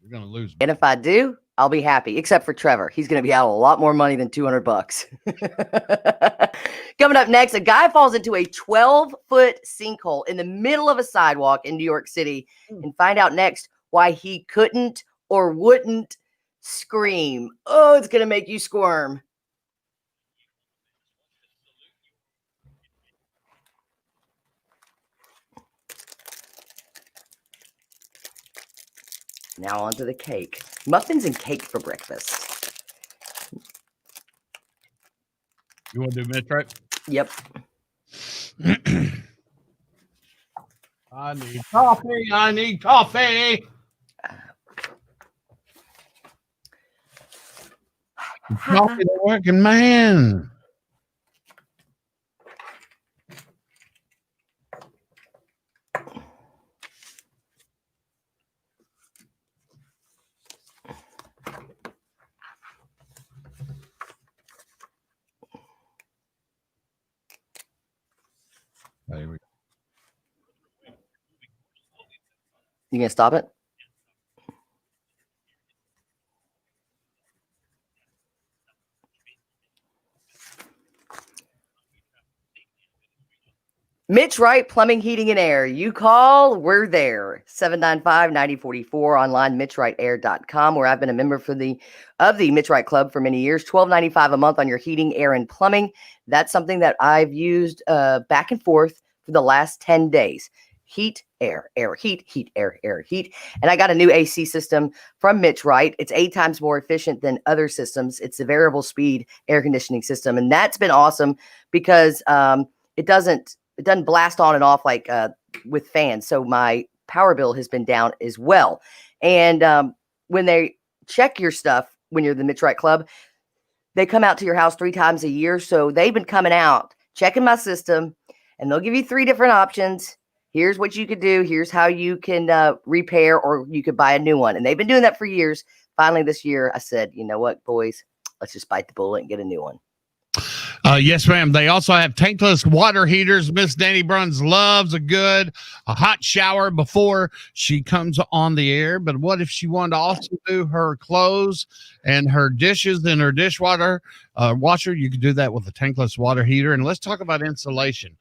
We're going to lose. And if I do, I'll be happy, except for Trevor. He's going to be out a lot more money than $200. Coming up next, a guy falls into a 12-foot sinkhole in the middle of a sidewalk in New York City, and find out next why he couldn't or wouldn't scream. Oh, it's going to make you squirm. Now onto the cake. Muffins and cake for breakfast. You want to do Mitch, right? Yep. I need coffee. I need coffee. Coffee, the working man. There we go. You gonna stop it? Mitch Wright Plumbing, Heating, and Air. You call, we're there. 795-9044 online, MitchWrightAir.com, where I've been a member of the Mitch Wright Club for many years. $12.95 a month on your heating, air, and plumbing. That's something that I've used back and forth for the last 10 days. Heat, air, air, heat, heat, air, air, heat. And I got a new AC system from Mitch Wright. It's 8 times more efficient than other systems. It's a variable speed air conditioning system. And that's been awesome because it doesn't blast on and off like with fans. So my power bill has been down as well. And when they check your stuff, when you're the Mitch Wright Club, they come out to your house 3 times a year. So they've been coming out, checking my system, and they'll give you 3 different options. Here's what you could do. Here's how you can repair, or you could buy a new one. And they've been doing that for years. Finally, this year, I said, you know what, boys, let's just bite the bullet and get a new one. Yes, ma'am. They also have tankless water heaters. Miss Danny Bruns loves a hot shower before she comes on the air. But what if she wanted to also do her clothes and her dishes in her dishwater washer? You could do that with a tankless water heater. And let's talk about insulation.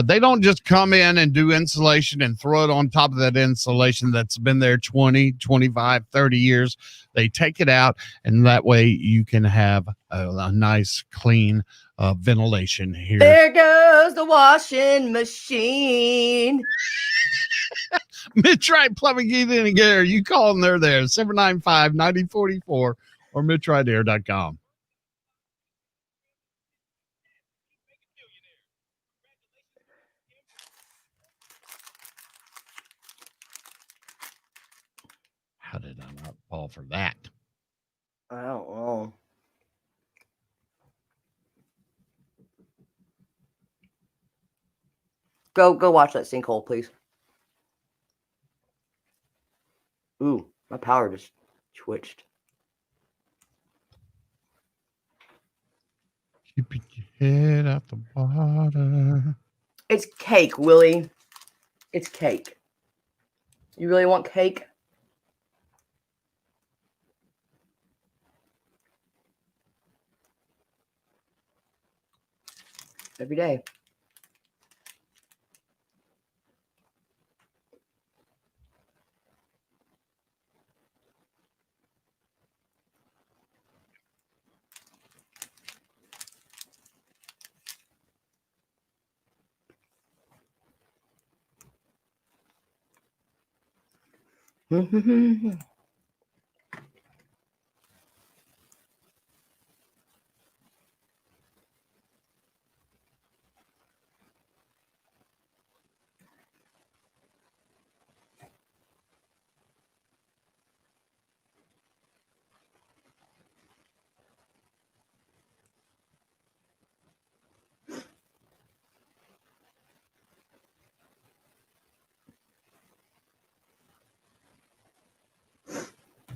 They don't just come in and do insulation and throw it on top of that insulation that's been there 20, 25, 30 years. They take it out, and that way you can have a nice, clean ventilation here. There goes the washing machine. Mitch Wright Plumbing, Heating, and Air. You call them, they're there. 795-9044 or MitchWrightAir.com. How did I not fall for that? I don't know. Go watch that sinkhole, please. Ooh, my power just twitched. Keeping your head out the water. It's cake, Willie. It's cake. You really want cake? Every day.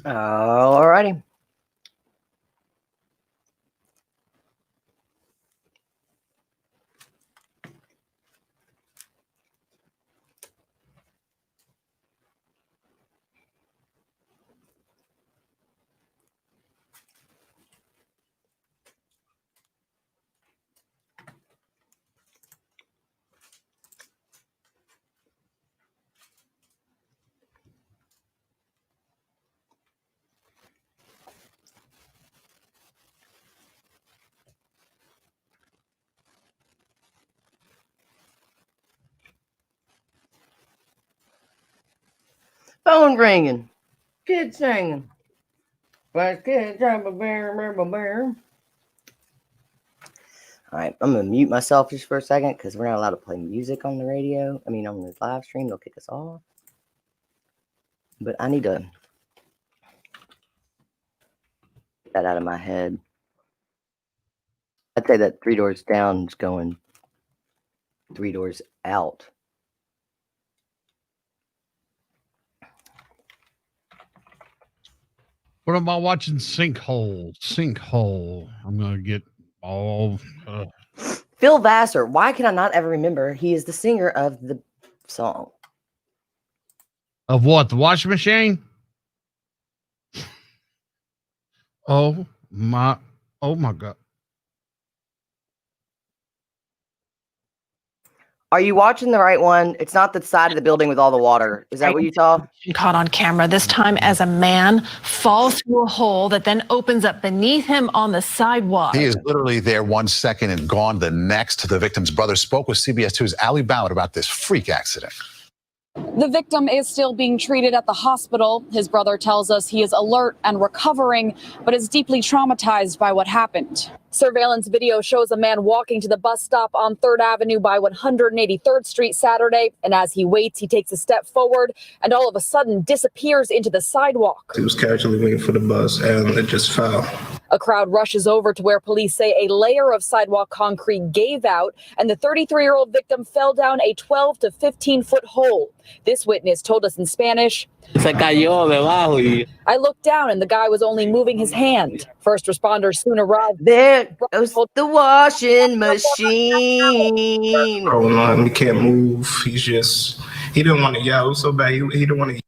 All righty. Phone ringing. Kids singing. Black kids drive a bear. All right, I'm gonna mute myself just for a second because we're not allowed to play music on the radio. I mean, on the live stream, they'll kick us off. But I need to get that out of my head. I'd say that 3 doors down is going 3 doors out. What am I watching? Sinkhole. I'm gonna get all. Phil Vassar. Why can I not ever remember? He is the singer of the song. Of what? The washing machine? Oh my God. Are you watching the right one? It's not the side of the building with all the water. Is that what you saw? Caught on camera, this time as a man falls through a hole that then opens up beneath him on the sidewalk. He is literally there 1 second and gone the next. The victim's brother spoke with CBS 2's Ali Ballard about this freak accident. The victim is still being treated at the hospital. His brother tells us he is alert and recovering, but is deeply traumatized by what happened. Surveillance video shows a man walking to the bus stop on 3rd Avenue by 183rd Street Saturday, and as he waits, he takes a step forward and all of a sudden disappears into the sidewalk. He was casually waiting for the bus and it just fell. A crowd rushes over to where police say a layer of sidewalk concrete gave out and the 33-year-old victim fell down a 12 to 15-foot hole. This witness told us in Spanish, I looked down and the guy was only moving his hand. First responders soon arrived. There goes the washing machine. Oh no, he can't move. He didn't want to yell so bad. He didn't want to.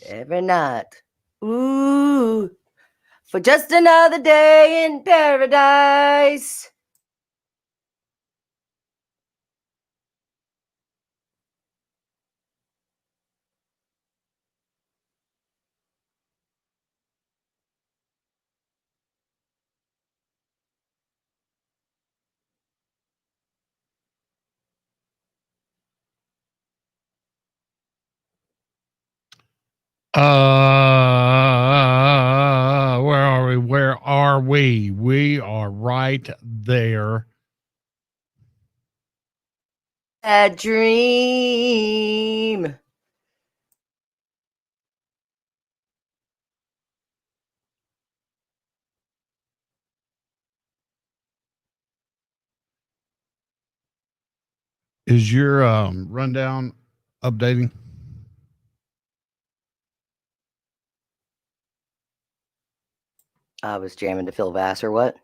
Every night. Ooh. For just another day in paradise. Where are we? Where are we? We are right there. A dream. Is your rundown updating? I was jamming to Phil Vassar. What?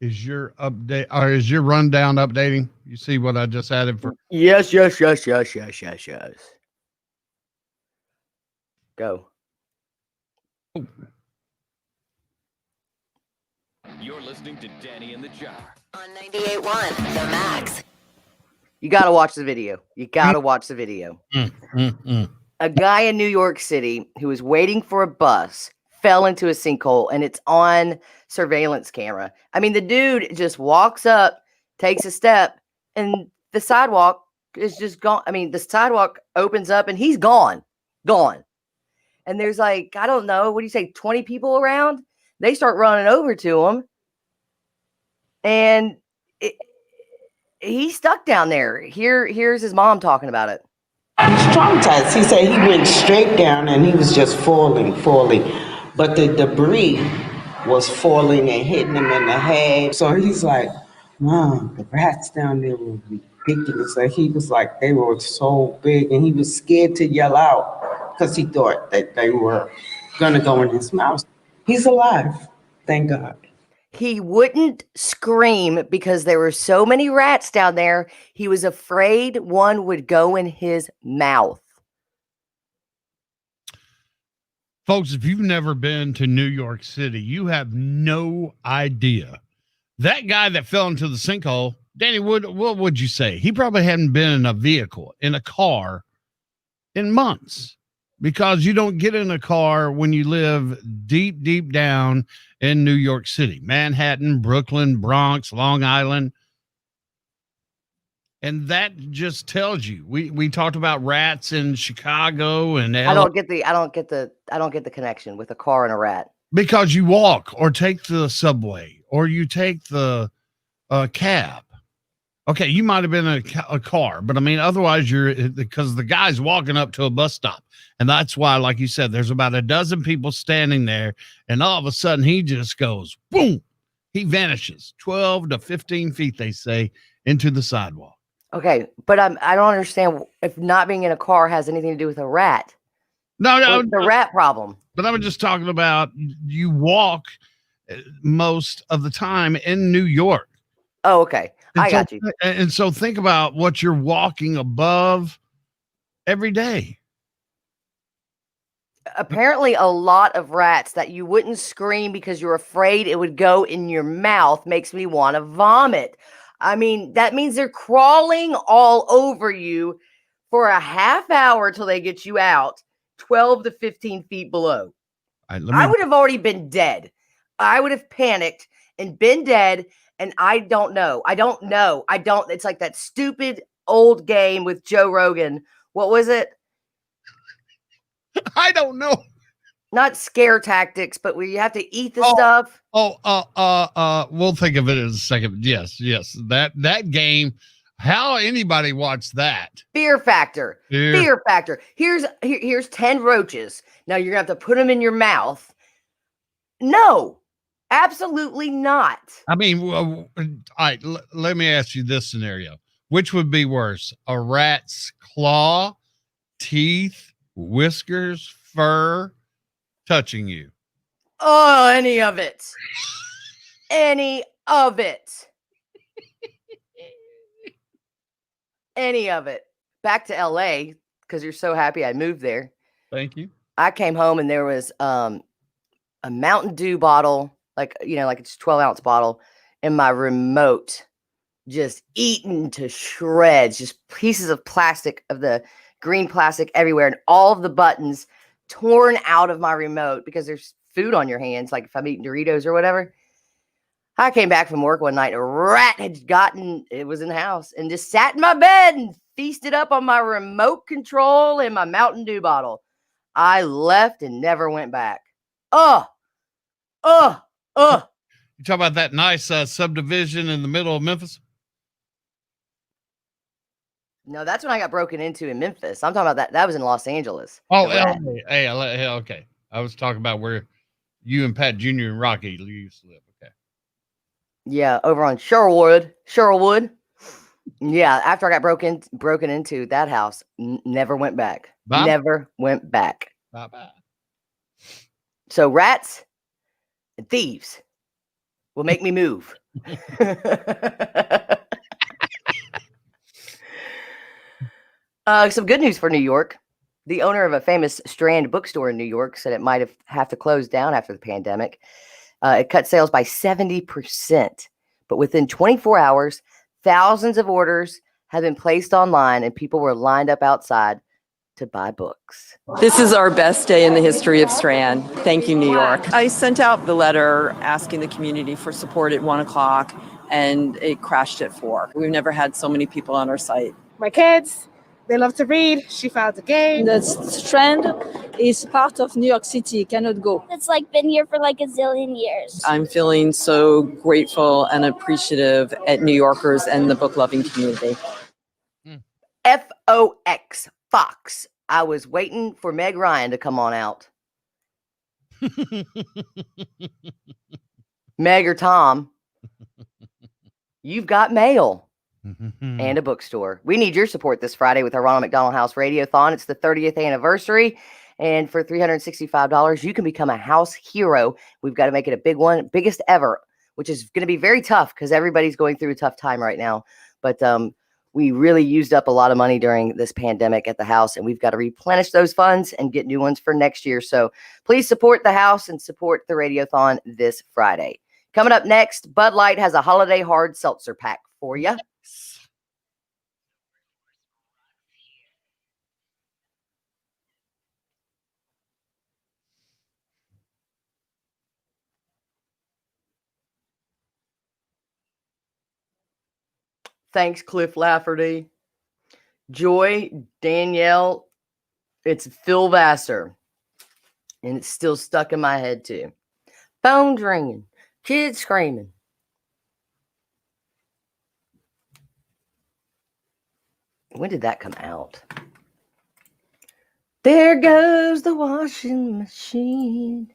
Is your update or is your rundown updating? You see what I just added for? Yes. Go. You're listening to Danny and the Jar on 98.1 The Max. You got to watch the video. A guy in New York City who was waiting for a bus fell into a sinkhole, and it's on surveillance camera. I mean, the dude just walks up, takes a step, and the sidewalk is just gone. I mean, the sidewalk opens up, and he's gone. And there's like, I don't know, what do you say, 20 people around? They start running over to him, and he's stuck down there. Here's his mom talking about it. He's traumatized. He said he went straight down, and he was just falling. But the debris was falling and hitting him in the head. So he's like, Mom, the rats down there were ridiculous. Like, he was like, they were so big, and he was scared to yell out because he thought that they were going to go in his mouth. He's alive, thank God. He wouldn't scream because there were so many rats down there. He was afraid one would go in his mouth. Folks, if you've never been to New York City, you have no idea That guy that fell into the sinkhole, Danny, what would you say? He probably hadn't been in a vehicle, in a car, in months, because you don't get in a car when you live deep, deep down in New York City, Manhattan, Brooklyn, Bronx, Long Island. And that just tells you. We talked about rats in Chicago and I don't get the connection with a car and a rat. Because you walk or take the subway or you take the cab. Okay, you might have been in a car, but I mean, otherwise because the guy's walking up to a bus stop. And that's why, like you said, there's about a dozen people standing there. And all of a sudden he just goes, boom, he vanishes 12 to 15 feet, they say, into the sidewalk. Okay, but I don't understand if not being in a car has anything to do with a rat. No, the rat problem. But I'm just talking about you walk most of the time in New York. Oh, okay. I got you. And so think about what you're walking above every day. Apparently a lot of rats that you wouldn't scream because you're afraid it would go in your mouth makes me want to vomit. I mean, that means they're crawling all over you for a half hour till they get you out 12 to 15 feet below. I would have already been dead. I would have panicked and been dead. And I don't know. It's like that stupid old game with Joe Rogan. What was it? I don't know. Not scare tactics, but where you have to eat the stuff. We'll think of it in a second. Yes. That game. How anybody watched that? Fear factor. Fear factor. Here's 10 roaches. Now you're gonna have to put them in your mouth. No, absolutely not. I mean, all right. Let me ask you this scenario: which would be worse, a rat's claw, teeth, whiskers, fur, touching you? Oh, any of it. Any of it. Any of it. Back to LA, because you're so happy I moved there. Thank you. I came home and there was a Mountain Dew bottle, like it's a 12-ounce bottle, in my remote, just eaten to shreds, just pieces of plastic, of the green plastic everywhere, and all of the buttons torn out of my remote because there's food on your hands, like if I'm eating Doritos or whatever. I came back from work one night, a rat it was in the house, and just sat in my bed and feasted up on my remote control and my Mountain Dew bottle. I left and never went back. You talk about that nice subdivision in the middle of Memphis? No, that's when I got broken into in Memphis. I'm talking about that. That was in Los Angeles. Oh, hey, okay. I was talking about where you and Pat Jr. and Rocky used to live. Okay. Yeah, over on Sherwood. Yeah, after I got broken into that house, never went back. Bye. Never went back. Bye-bye. So rats and thieves will make me move. Some good news for New York. The owner of a famous Strand bookstore in New York said it might have to close down after the pandemic. It cut sales by 70%, but within 24 hours, thousands of orders have been placed online and people were lined up outside to buy books. This is our best day in the history of Strand. Thank you, New York. I sent out the letter asking the community for support at 1:00 and it crashed at 4. We've never had so many people on our site. My kids, they love to read. She found a game. The Strand is part of New York City, cannot go. It's like been here for like a zillion years. I'm feeling so grateful and appreciative at New Yorkers and the book loving community. FOX, Fox. I was waiting for Meg Ryan to come on out. Meg or Tom, you've got mail. And a bookstore. We need your support this Friday with our Ronald McDonald House radiothon. It's the 30th anniversary, and for $365, you can become a house hero. We've got to make it a big one, biggest ever, which is going to be very tough because everybody's going through a tough time right now. But we really used up a lot of money during this pandemic at the house, and we've got to replenish those funds and get new ones for next year. So please support the house and support the radiothon this Friday. Coming up next, Bud Light has a holiday hard seltzer pack for you. Thanks, Cliff Lafferty. Joy, Danielle, it's Phil Vassar. And it's still stuck in my head, too. Phones ringing, kids screaming. When did that come out? There goes the washing machine.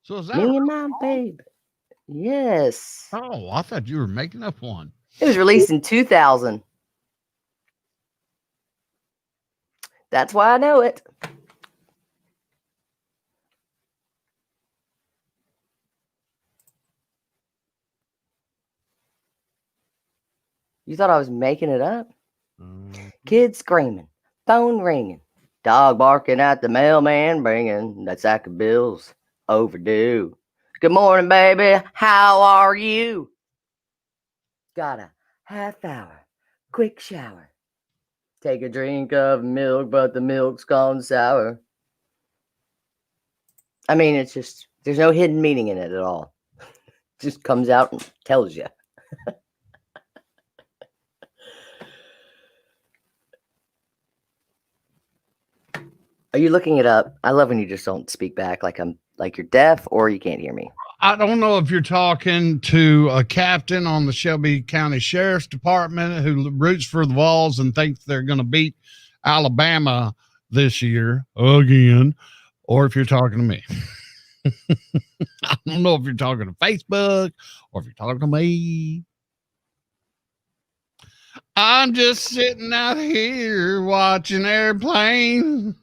So is that me and my baby? Yes. Oh, I thought you were making up one. It was released in 2000. That's why I know it. You thought I was making it up? Kids screaming, phone ringing, dog barking at the mailman bringing that sack of bills overdue. Good morning, baby. How are you? Got a half hour, quick shower. Take a drink of milk, but the milk's gone sour. I mean, it's just, there's no hidden meaning in it at all. It just comes out and tells you. Are you looking it up? I love when you just don't speak back like you're deaf or you can't hear me. I don't know if you're talking to a captain on the Shelby County Sheriff's Department who roots for the Vols and thinks they're going to beat Alabama this year again, or if you're talking to me. I don't know if you're talking to Facebook or if you're talking to me. I'm just sitting out here watching airplane.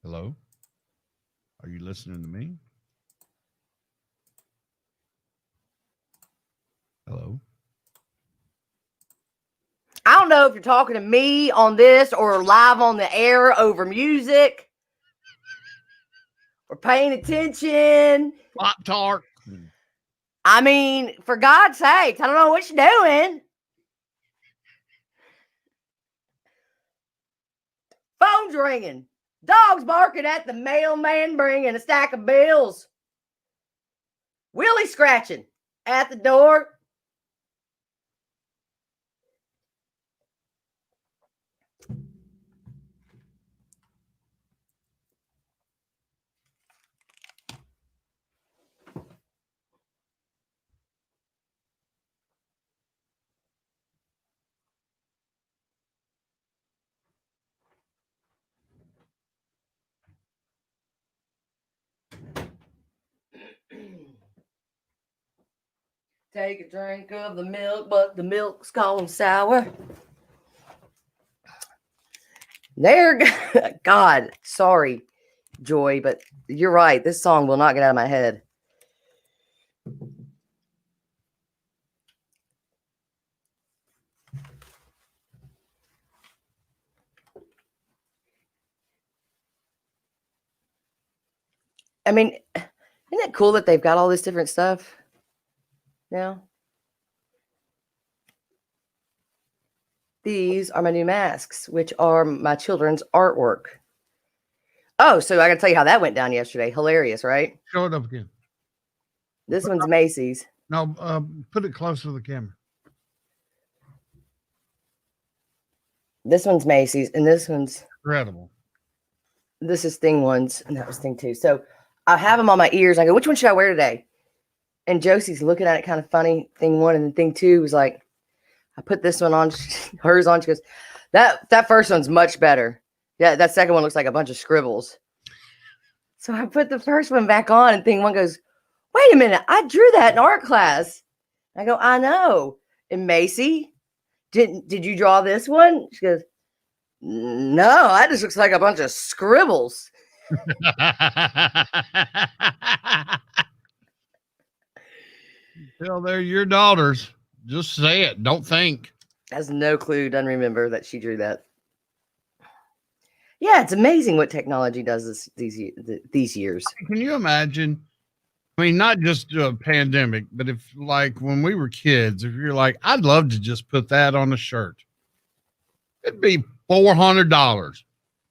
Hello? Are you listening to me? Hello? I don't know if you're talking to me on this or live on the air over music or paying attention. Pop tart. I mean, for God's sakes, I don't know what you're doing. Phone's ringing. Dogs barking at the mailman bringing a stack of bills. Willie scratching at the door. Take a drink of the milk, but the milk's gone sour. There, God, sorry, Joy, but you're right. This song will not get out of my head. I mean, isn't it cool that they've got all this different stuff now? These are my new masks, which are my children's artwork. Oh, so I got to tell you how that went down yesterday. Hilarious, right? Show it up again. This one's Macy's. No, put it close to the camera. This one's Macy's, and this one's incredible. This is Thing One's, and that was Thing Two. So I have them on my ears. I go, which one should I wear today? And Josie's looking at it kind of funny. Thing One and then Thing Two was like, I put this one on, hers on. She goes, that first one's much better. Yeah, that second one looks like a bunch of scribbles. So I put the first one back on, and Thing One goes, wait a minute, I drew that in art class. I go, I know. And Macy, did you draw this one? She goes, no, that just looks like a bunch of scribbles. Well, they're your daughters. Just say it. Don't think. Has no clue. Doesn't remember that she drew that. Yeah, it's amazing what technology does these years. Can you imagine I mean, not just a pandemic, but if like when we were kids, if you're like, I'd love to just put that on a shirt, it'd be $400.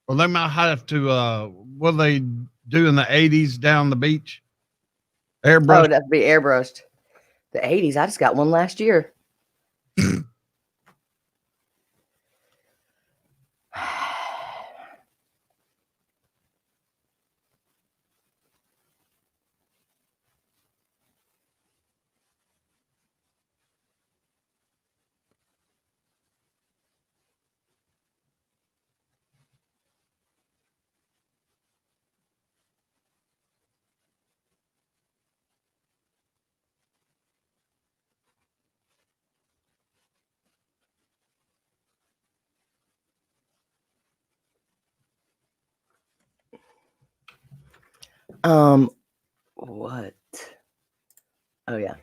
Or they might have to, what they do in the 80s down the beach? Airbrush. Oh, it'd have to be airbrushed. The 80s. I just got one last year. What? Oh, yeah.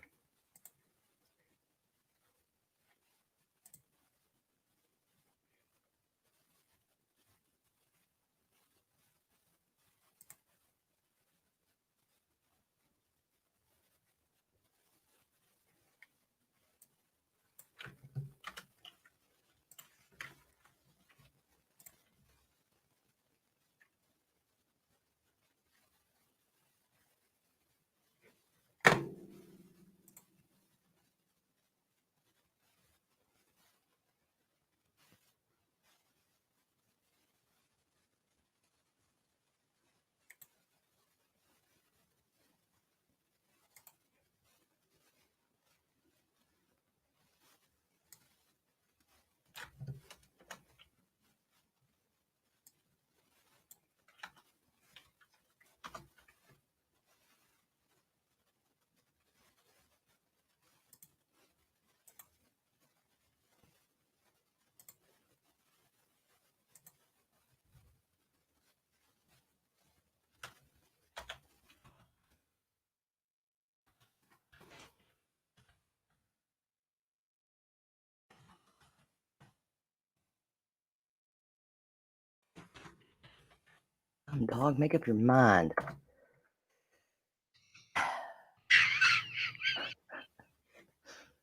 Dog, make up your mind.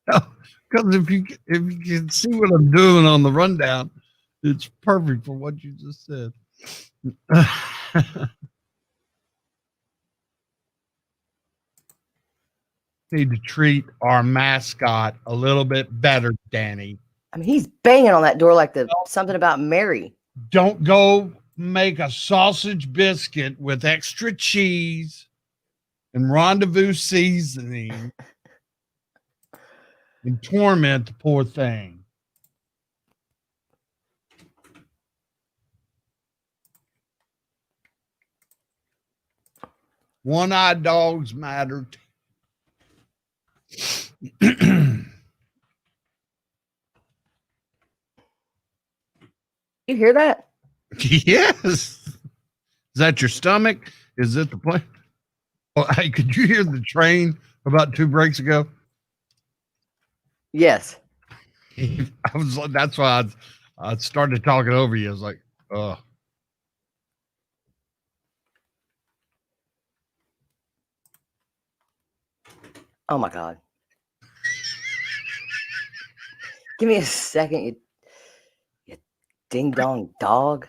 Because if you can see what I'm doing on the rundown, it's perfect for what you just said. Need to treat our mascot a little bit better, Danny. I mean, he's banging on that door like something about Mary. Don't go make a sausage biscuit with extra cheese and rendezvous seasoning and torment the poor thing. One-eyed dogs matter. You hear that? Yes. Is that your stomach? Is it the plane? Oh, hey, could you hear the train about 2 breaks ago? Yes. That's why I started talking over you. I was like, oh. Oh my God. Give me a second, you ding dong dog.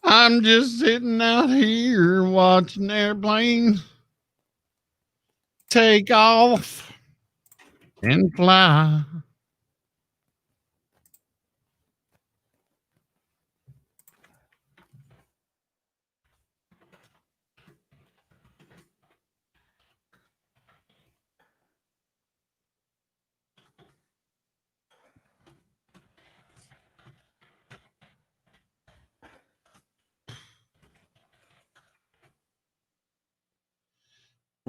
I'm just sitting out here watching airplanes take off and fly.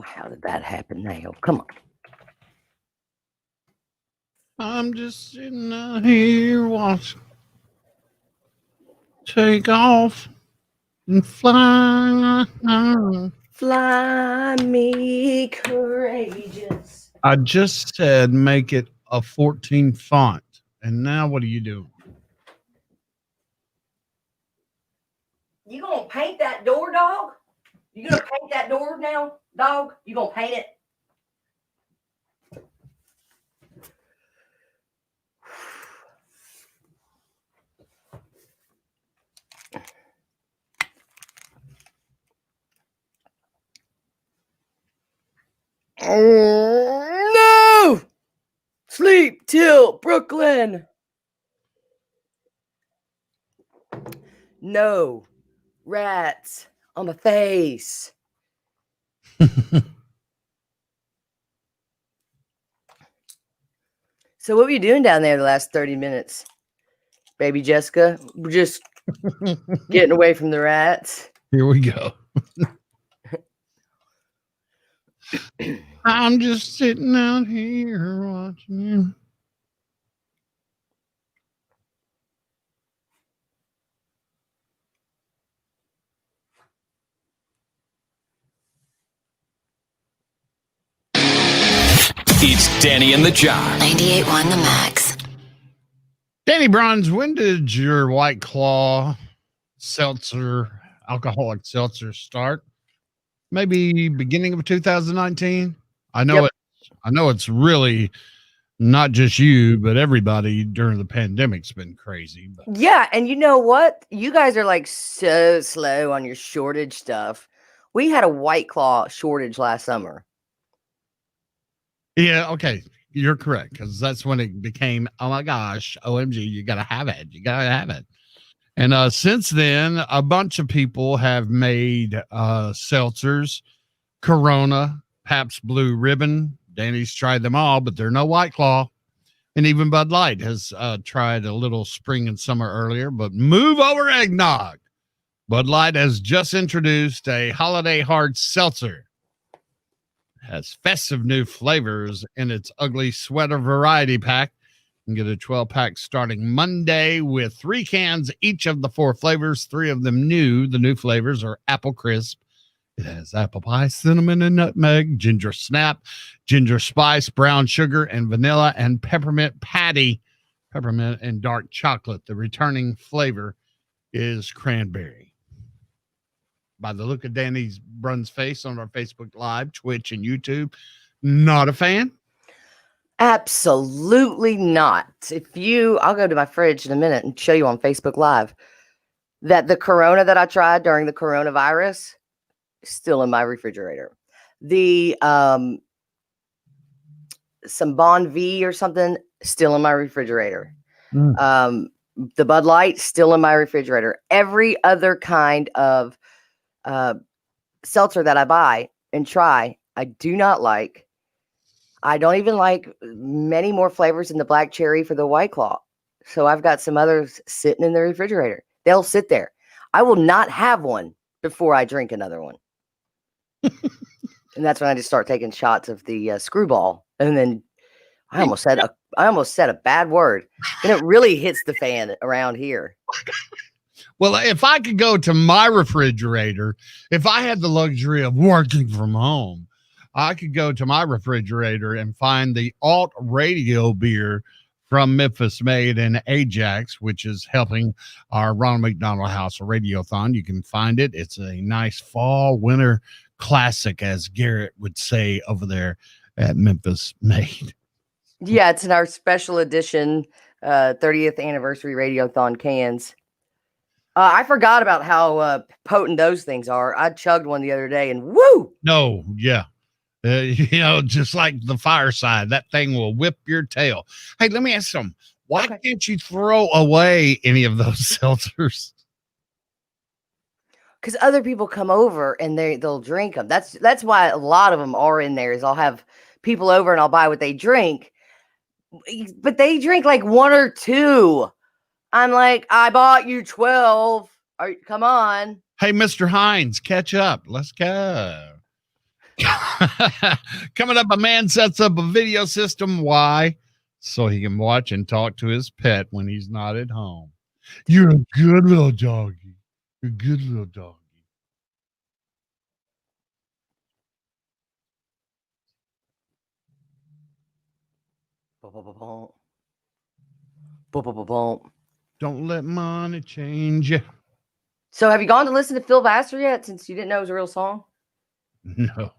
How did that happen now? Come on. I'm just sitting out here watching take off and fly. Fly me courageous. I just said make it a 14 font. And now what are you doing? You gonna paint that door, dog? You gonna paint that door now, dog? You gonna paint it? No! Sleep till Brooklyn. No rats on my face. So what were you doing down there the last 30 minutes? Baby Jessica? We're just getting away from the rats. Here we go. I'm just sitting out here watching you. It's Danny and the Jar. 98.1 The Max. Danny Bronze, when did your White Claw alcoholic seltzer start? Maybe beginning of 2019. I know it's really not just you, but everybody during the pandemic's been crazy. But Yeah, and you know what? You guys are like so slow on your shortage stuff. We had a White Claw shortage last summer. yeah, okay, you're correct, because that's when it became, oh my gosh, OMG, you gotta have it. You gotta have it. And since then, a bunch of people have made seltzers, Corona, Pabst Blue Ribbon. Danny's tried them all, but they're no White Claw. And even Bud Light has tried a little spring and summer earlier, but move over eggnog. Bud Light has just introduced a holiday hard seltzer. It has festive new flavors in its ugly sweater variety pack. You can get a 12-pack starting Monday with 3 cans, each of the 4 flavors, 3 of them new. The new flavors are apple crisp. It has apple pie, cinnamon and nutmeg, ginger snap, ginger spice, brown sugar, and vanilla, and peppermint patty, peppermint and dark chocolate. The returning flavor is cranberry. By the look of Danny's Brun's face on our Facebook Live, Twitch, and YouTube, not a fan? Absolutely not. I'll go to my fridge in a minute and show you on Facebook Live that the Corona that I tried during the coronavirus is still in my refrigerator. The some Bon V or something still in my refrigerator. The Bud Light still in my refrigerator. Every other kind of seltzer that I buy and try, I do not like. I don't even like many more flavors than the black cherry for the White Claw. So I've got some others sitting in the refrigerator. They'll sit there. I will not have one before I drink another one. And that's when I just start taking shots of the Screwball. And then I almost said a bad word. And it really hits the fan around here. Well, if I could go to my refrigerator, if I had the luxury of working from home, I could go to my refrigerator and find the alt radio beer from Memphis Made in Ajax, which is helping our Ronald McDonald House radiothon. You can find it. It's a nice fall winter classic, as Garrett would say over there at Memphis Made. Yeah, it's in our special edition 30th anniversary radiothon cans. I forgot about how potent those things are. I chugged one the other day and woo! No, yeah. Just like the fireside, that thing will whip your tail. Hey, let me ask you something. Why can't you throw away any of those seltzers? Because other people come over and they'll drink them. That's why a lot of them are in there. Is I'll have people over and I'll buy what they drink, but they drink like 1 or 2. I'm like, I bought you 12. Come on. Hey, Mr. Hines, catch up. Let's go. Coming up, a man sets up a video system. Why? So he can watch and talk to his pet when he's not at home. You're a good little doggy. You're a good little doggy. Don't let money change you. So have you gone to listen to Phil Vassar yet, since you didn't know it was a real song? No.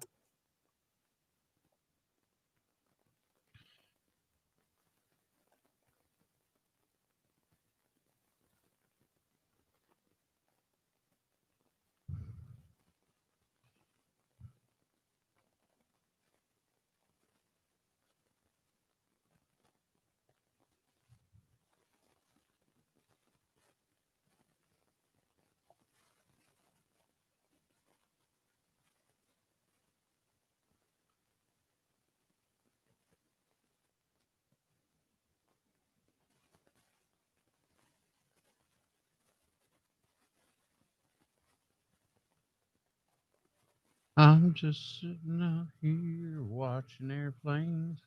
I'm just sitting out here watching airplanes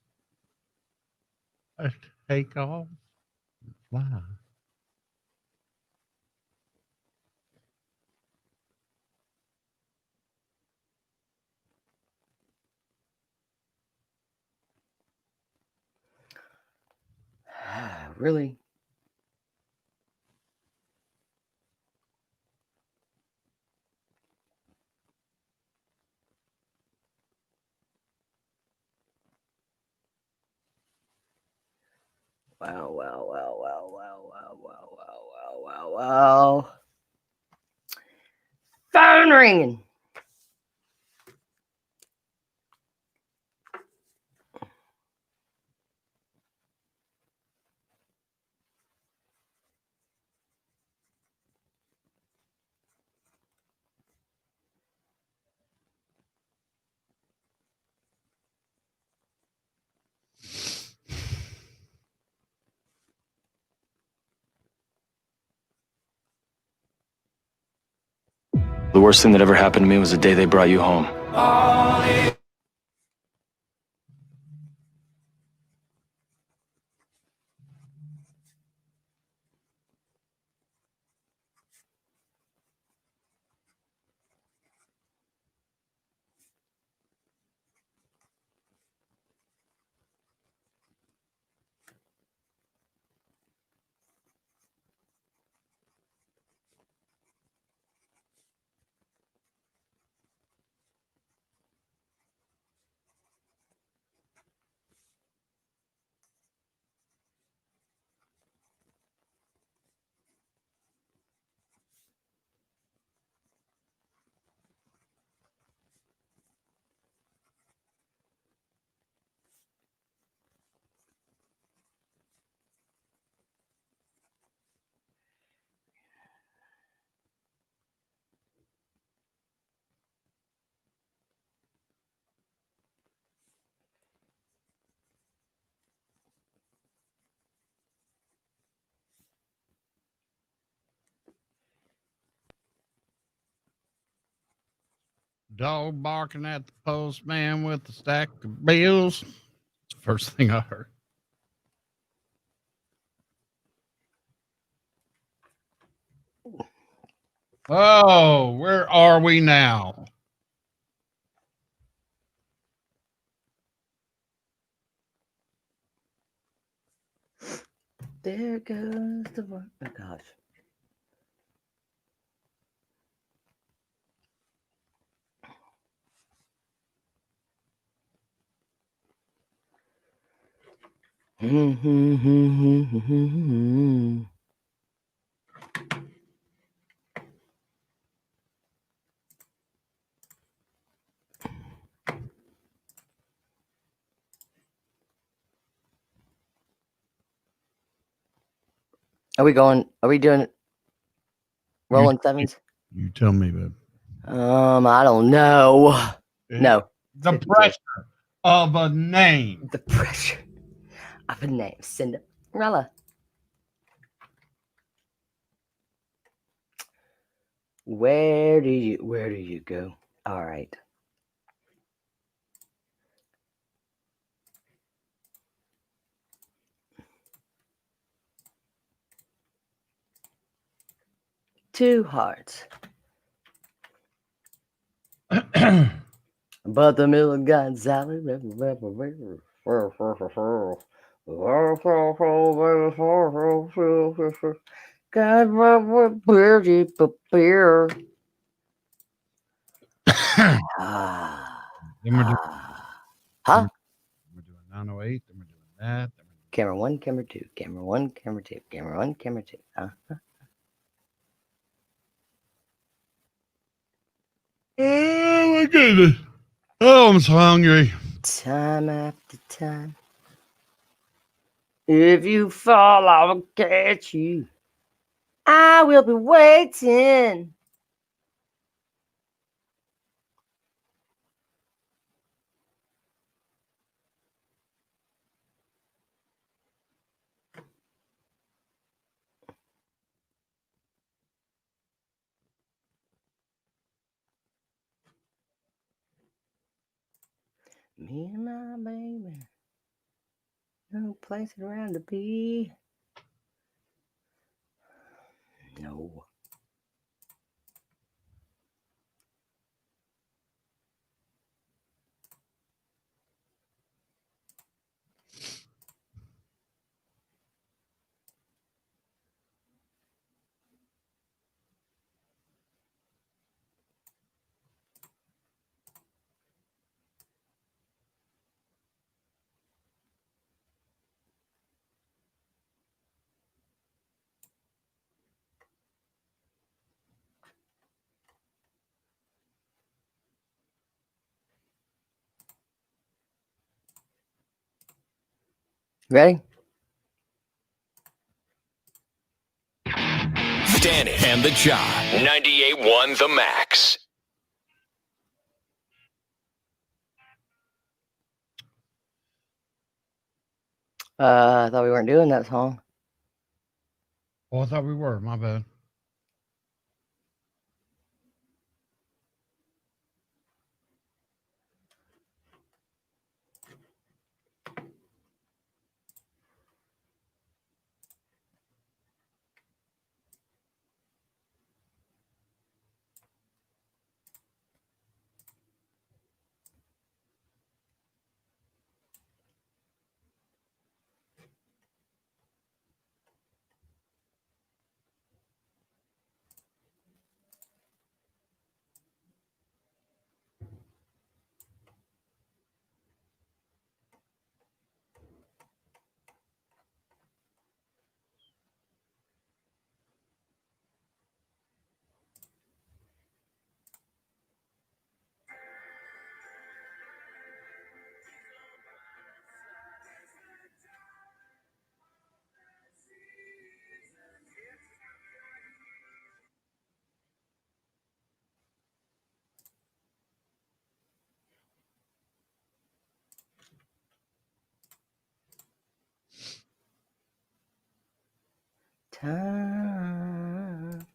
take off and fly. Really? Wow, wow, wow, wow, wow, wow, wow, wow, wow, wow, wow. Phone ringing. The worst thing that ever happened to me was the day they brought you home. Dog barking at the postman with a stack of bills. It's the first thing I heard. Oh, where are we now? There goes the work. Oh, gosh. Are we going? Are we doing rolling sevens? You tell me, babe. I don't know. No. The pressure of a name. The pressure of a name. Cinderella. Where do you go? All right. Two hearts. But the middle got salad. God, what beer, beer. Then we're doing, Huh? we're doing 908. Then we're doing that. Camera 1, camera 2, camera 1, camera 2, camera 1, camera 2. Oh my goodness. Oh, I'm so hungry. Time after time. If you fall, I'll catch you. I will be waiting. Me and my baby. No place around to be. No. Ready? Danny and the Jar. 98.1 The Max. I thought we weren't doing that song. Oh, I thought we were. My bad. Time.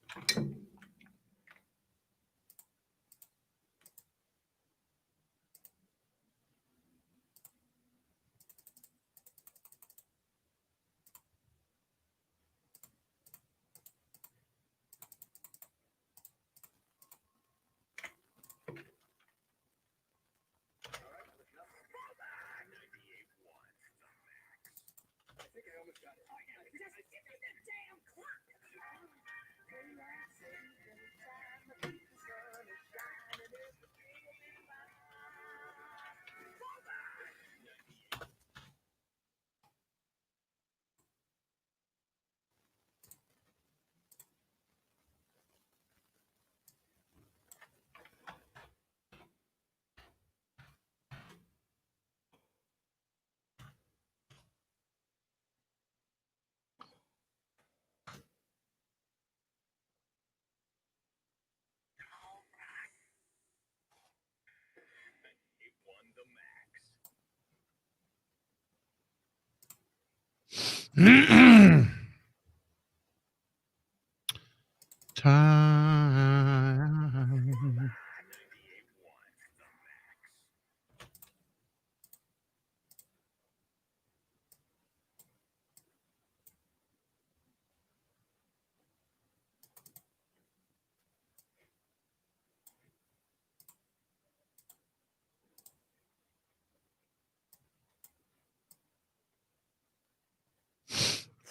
Time.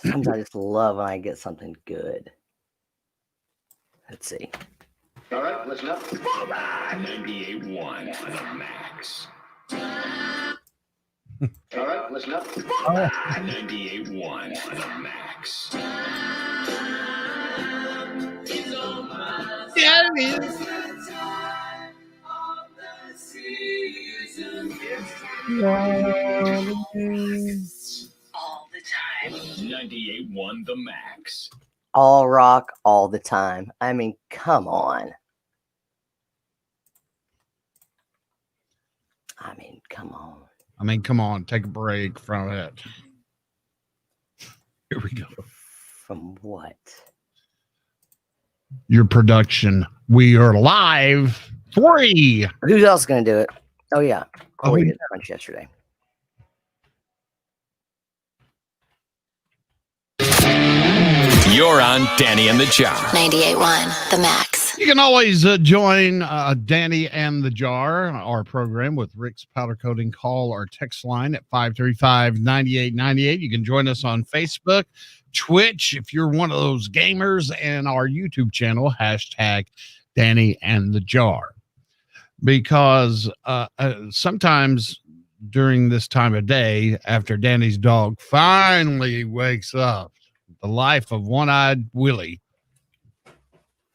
Sometimes I just love when I get something good. Let's see. All right, listen up. 98.1 The Max. All right, listen up. 98.1 The Max. Yeah, it is. All the time. 98.1 The Max. All rock all the time. I mean, come on. Come on, take a break from it. Here we go. From what? Your production. We are live. Free. Who else is going to do it? Oh, yeah. Corey Oh, did that bunch yesterday. You're on Danny and the Jar. 98.1 The Max. You can always join Danny and the Jar, our program with Rick's Powder Coating. Call our text line at 535-9898. You can join us on Facebook, Twitch, if you're one of those gamers, and our YouTube channel, hashtag Danny and the Jar. Because sometimes during this time of day, after Danny's dog finally wakes up, the life of One-Eyed Willie.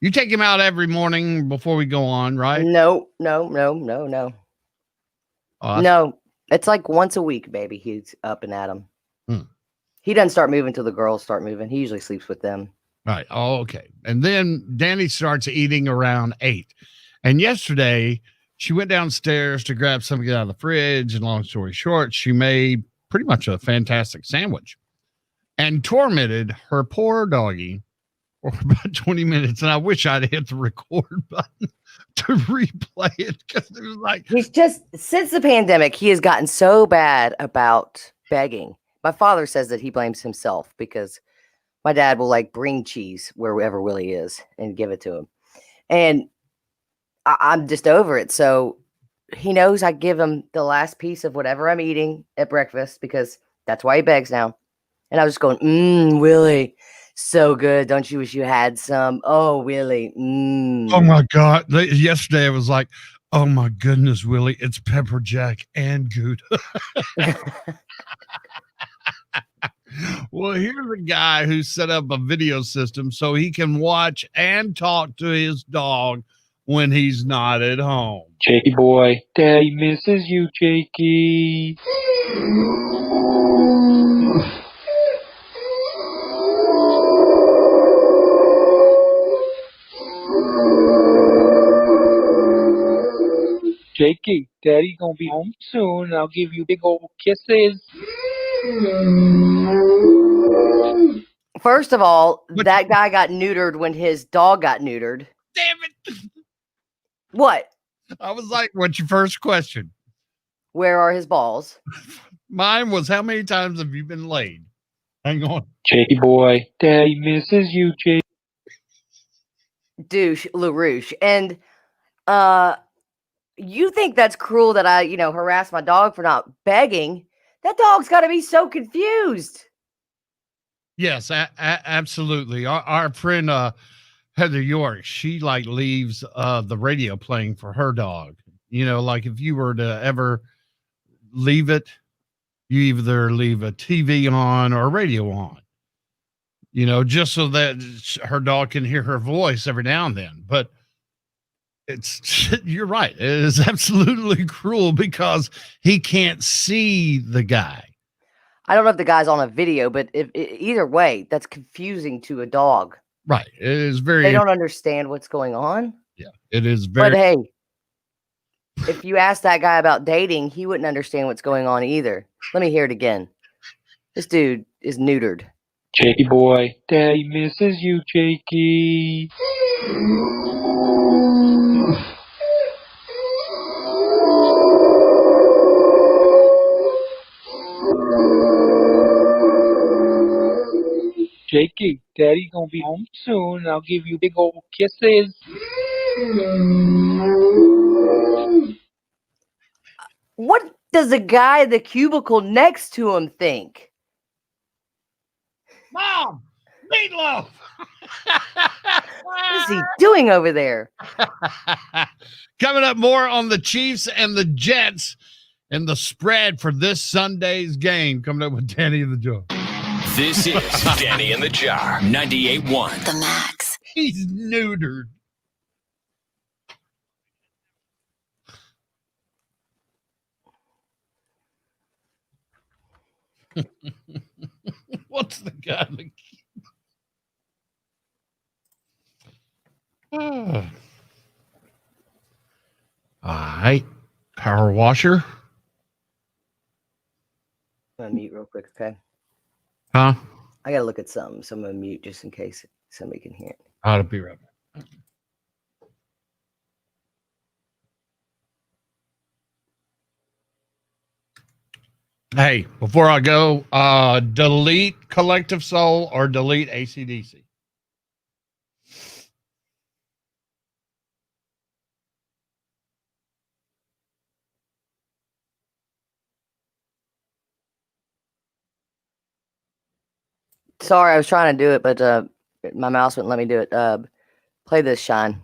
You take him out every morning before we go on, right? No. Oh, No, it's like once a week, baby. He's up and at 'em. He doesn't start moving till the girls start moving. He usually sleeps with them. Right. Oh, okay. And then Danny starts eating around 8. And yesterday, she went downstairs to grab something out of the fridge. And long story short, she made pretty much a fantastic sandwich and tormented her poor doggy for about 20 minutes. And I wish I'd hit the record button to replay it, because it was like, He's just, since the pandemic, he has gotten so bad about begging. My father says that he blames himself because my dad will like bring cheese wherever Willie is and give it to him. And I'm just over it. So he knows I give him the last piece of whatever I'm eating at breakfast because that's why he begs now. And I was just going, Willie, so good. Don't you wish you had some? Oh, Willie. oh my God. Yesterday I was like, oh my goodness, Willie, it's pepper jack and Gouda. Well, here's a guy who set up a video system so he can watch and talk to his dog when he's not at home. Jakey boy, Daddy misses you, Jakey. Jakey, Daddy gonna be home soon. I'll give you big old kisses. First of all, that guy got neutered when his dog got neutered. Damn it. What? I was like, what's your first question? Where are his balls? Mine was, how many times have you been laid? Hang on. Jakey boy, Daddy misses you, Jakey. Douche LaRouche. And you think that's cruel that I, harass my dog for not begging? That dog's got to be so confused. Yes, absolutely. Our friend Heather York, she like leaves the radio playing for her dog. Like if you were to ever leave it, you either leave a TV on or a radio on, just so that her dog can hear her voice every now and then. But you're right. It is absolutely cruel because he can't see the guy. I don't know if the guy's on a video, but either way, that's confusing to a dog. Right. It is very. They don't understand what's going on. Yeah, it is very. But hey, if you ask that guy about dating, he wouldn't understand what's going on either. Let me hear it again. This dude is neutered. Jakey boy, Daddy misses you, Jakey. Jakey, Daddy gonna be home soon. I'll give you big old kisses. What does the guy in the cubicle next to him think? Mom, meatloaf. What is he doing over there? Coming up, more on the Chiefs and the Jets and the spread for this Sunday's game. Coming up with Danny and the Jar. This is Danny and the Jar, 98.1 The Max. He's neutered. What's the guy? All right. Power washer. I'm gonna mute real quick, okay? Huh? I gotta look at something, so I'm gonna mute just in case somebody can hear it. I'll be right back. Hey, before I go, delete Collective Soul or delete AC/DC. Sorry, I was trying to do it, but my mouse wouldn't let me do it. Play this, Shine.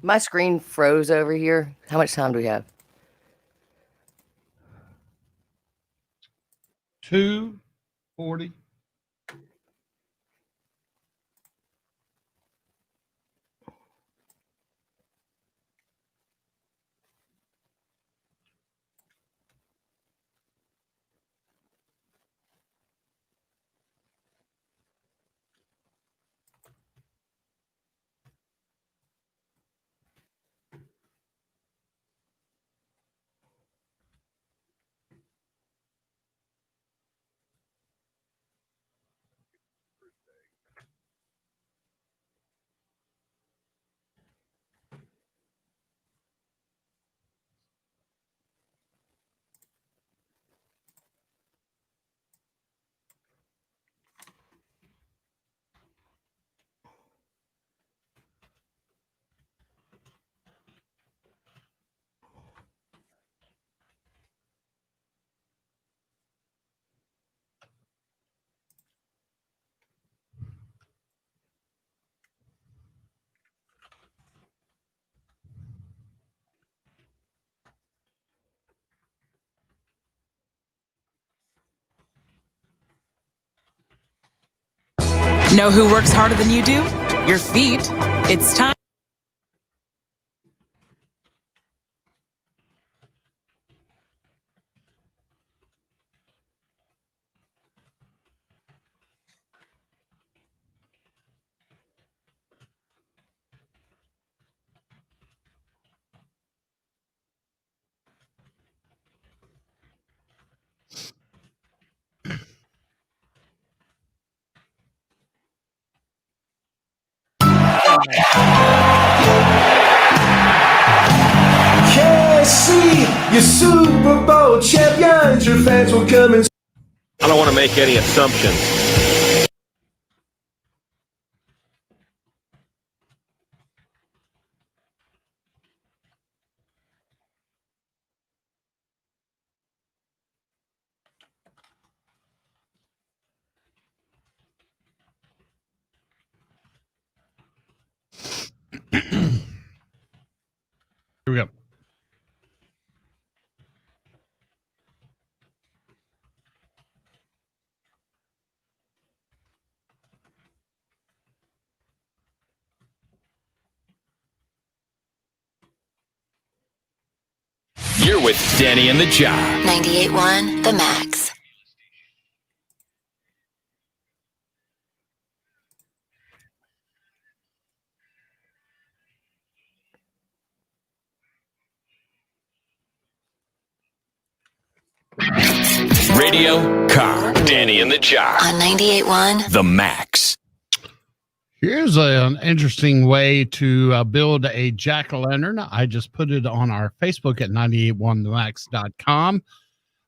My screen froze over here. How much time do we have? 2:40. Know who works harder than you do? Your feet. It's time. KC, your Super Bowl champions, your fans will come and. I don't want to make any assumptions. Here we go. You're with Danny and the Job. 98.1 The Max. Radio Car. Danny and the Job. On 98.1 The Max. Here's an interesting way to build a jack-o'-lantern. I just put it on our Facebook at 981themax.com.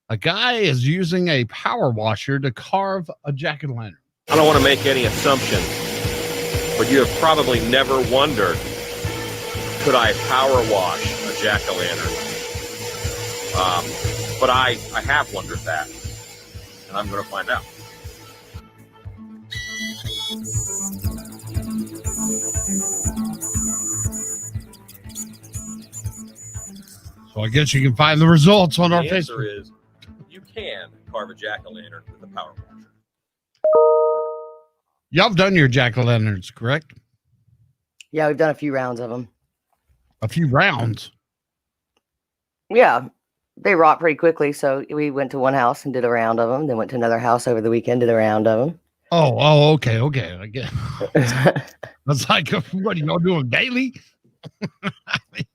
A guy is using a power washer to carve a jack-o'-lantern. I don't want to make any assumptions, but you have probably never wondered, could I power wash a jack-o'-lantern? But I have wondered that, and I'm going to find out. So I guess you can find the results on our The answer Facebook. is you can carve a jack-o'-lantern with a power washer. Y'all have done your jack-o'-lanterns, correct? Yeah, we've done a few rounds of them. A few rounds. Yeah, they rot pretty quickly. So we went to one house and did a round of them. Then went to another house over the weekend, did a round of them. Okay. I get. That's like, what are y'all doing daily?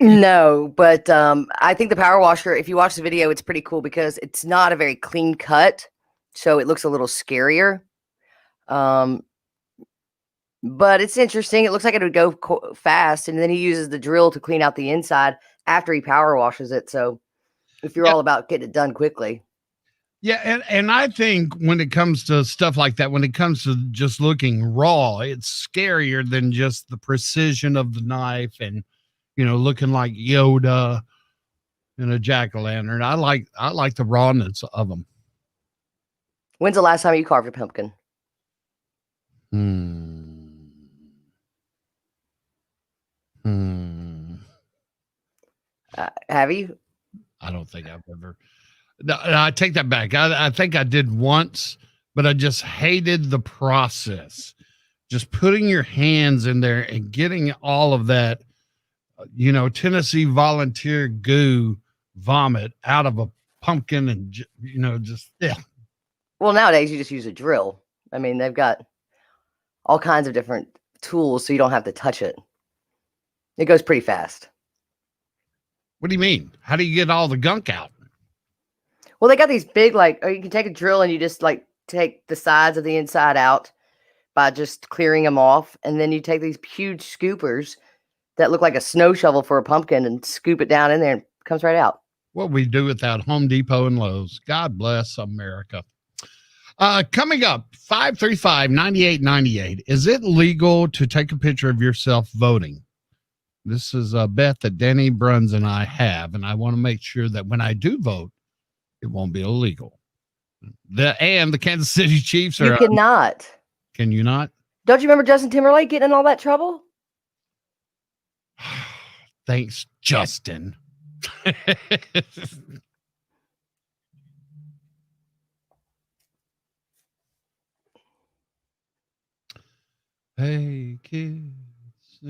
No, but I think the power washer, if you watch the video, it's pretty cool because it's not a very clean cut. So it looks a little scarier. But it's interesting. It looks like it would go fast. And then he uses the drill to clean out the inside after he power washes it. So if you're all about getting it done quickly. Yeah, and I think when it comes to stuff like that, when it comes to just looking raw, it's scarier than just the precision of the knife and, looking like Yoda in a jack-o'-lantern. I like the rawness of them. When's the last time you carved a pumpkin? Have you? I don't think I've ever. No, I take that back. I think I did once, but I just hated the process. Just putting your hands in there and getting all of that, Tennessee volunteer goo vomit out of a pumpkin and, just, yeah. Well, nowadays you just use a drill. I mean, they've got all kinds of different tools so you don't have to touch it. It goes pretty fast. What do you mean? How do you get all the gunk out? Well, they got these big, or you can take a drill and you just take the sides of the inside out by just clearing them off. And then you take these huge scoopers that look like a snow shovel for a pumpkin and scoop it down in there and it comes right out. What we do without Home Depot and Lowe's. God bless America. Coming up, 535-9898. Is it legal to take a picture of yourself voting? This is a bet that Danny Bruns and I have, and I want to make sure that when I do vote, it won't be illegal. The Kansas City Chiefs are. You cannot. Can you not? Don't you remember Justin Timberlake getting in all that trouble? Thanks, Justin. Hey, kids.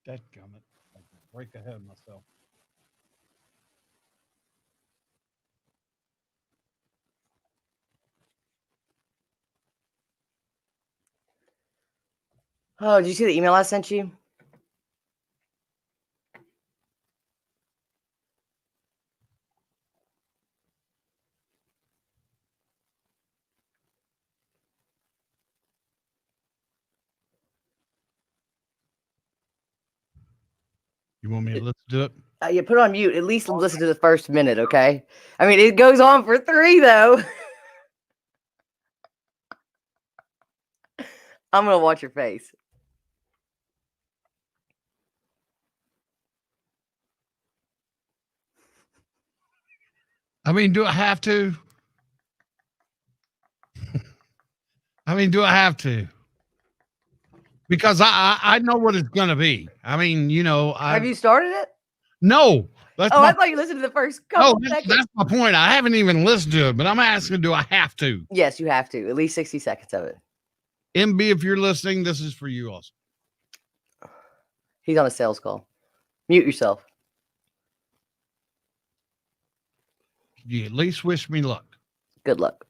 Dadgummit. I break ahead of myself. Oh, did you see the email I sent you? You want me to listen to it? You put it on mute. At least listen to the first minute, okay? I mean, it goes on for 3, though. I'm going to watch your face. I mean, do I have to? Do I have to? Because I know what it's going to be. I mean, Have you started it? No. I thought you listened to the first couple seconds. That's my point. I haven't even listened to it, but I'm asking, do I have to? Yes, you have to. At least 60 seconds of it. MB, if you're listening, this is for you also. He's on a sales call. Mute yourself. You at least wish me luck. Good luck.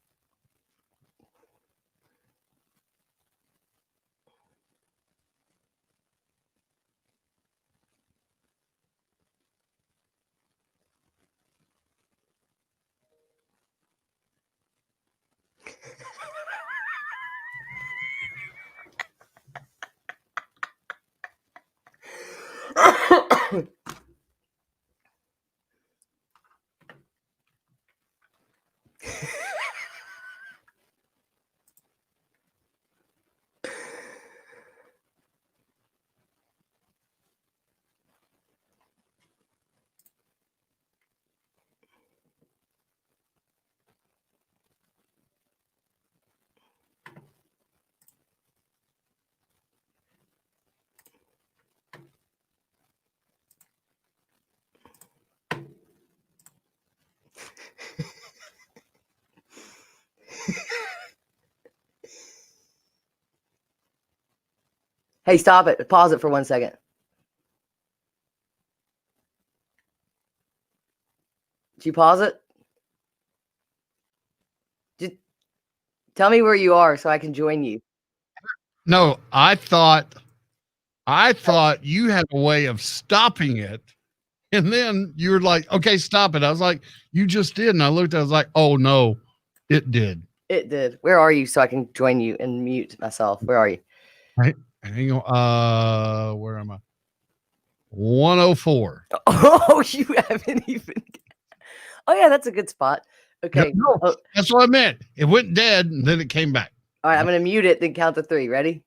Hey, stop it. Pause it for 1 second. Did you pause it? Tell me where you are so I can join you. No, I thought you had a way of stopping it. And then you were like, okay, stop it. I was like, you just did. And I looked, I was like, oh no, it did. It did. Where are you so I can join you and mute myself? Where are you? Right. Hang on. Where am I? 104. Oh, you haven't even. Oh, yeah, that's a good spot. Okay. No, that's what I meant. It went dead and then it came back. All right, I'm going to mute it, then count to 3. Ready?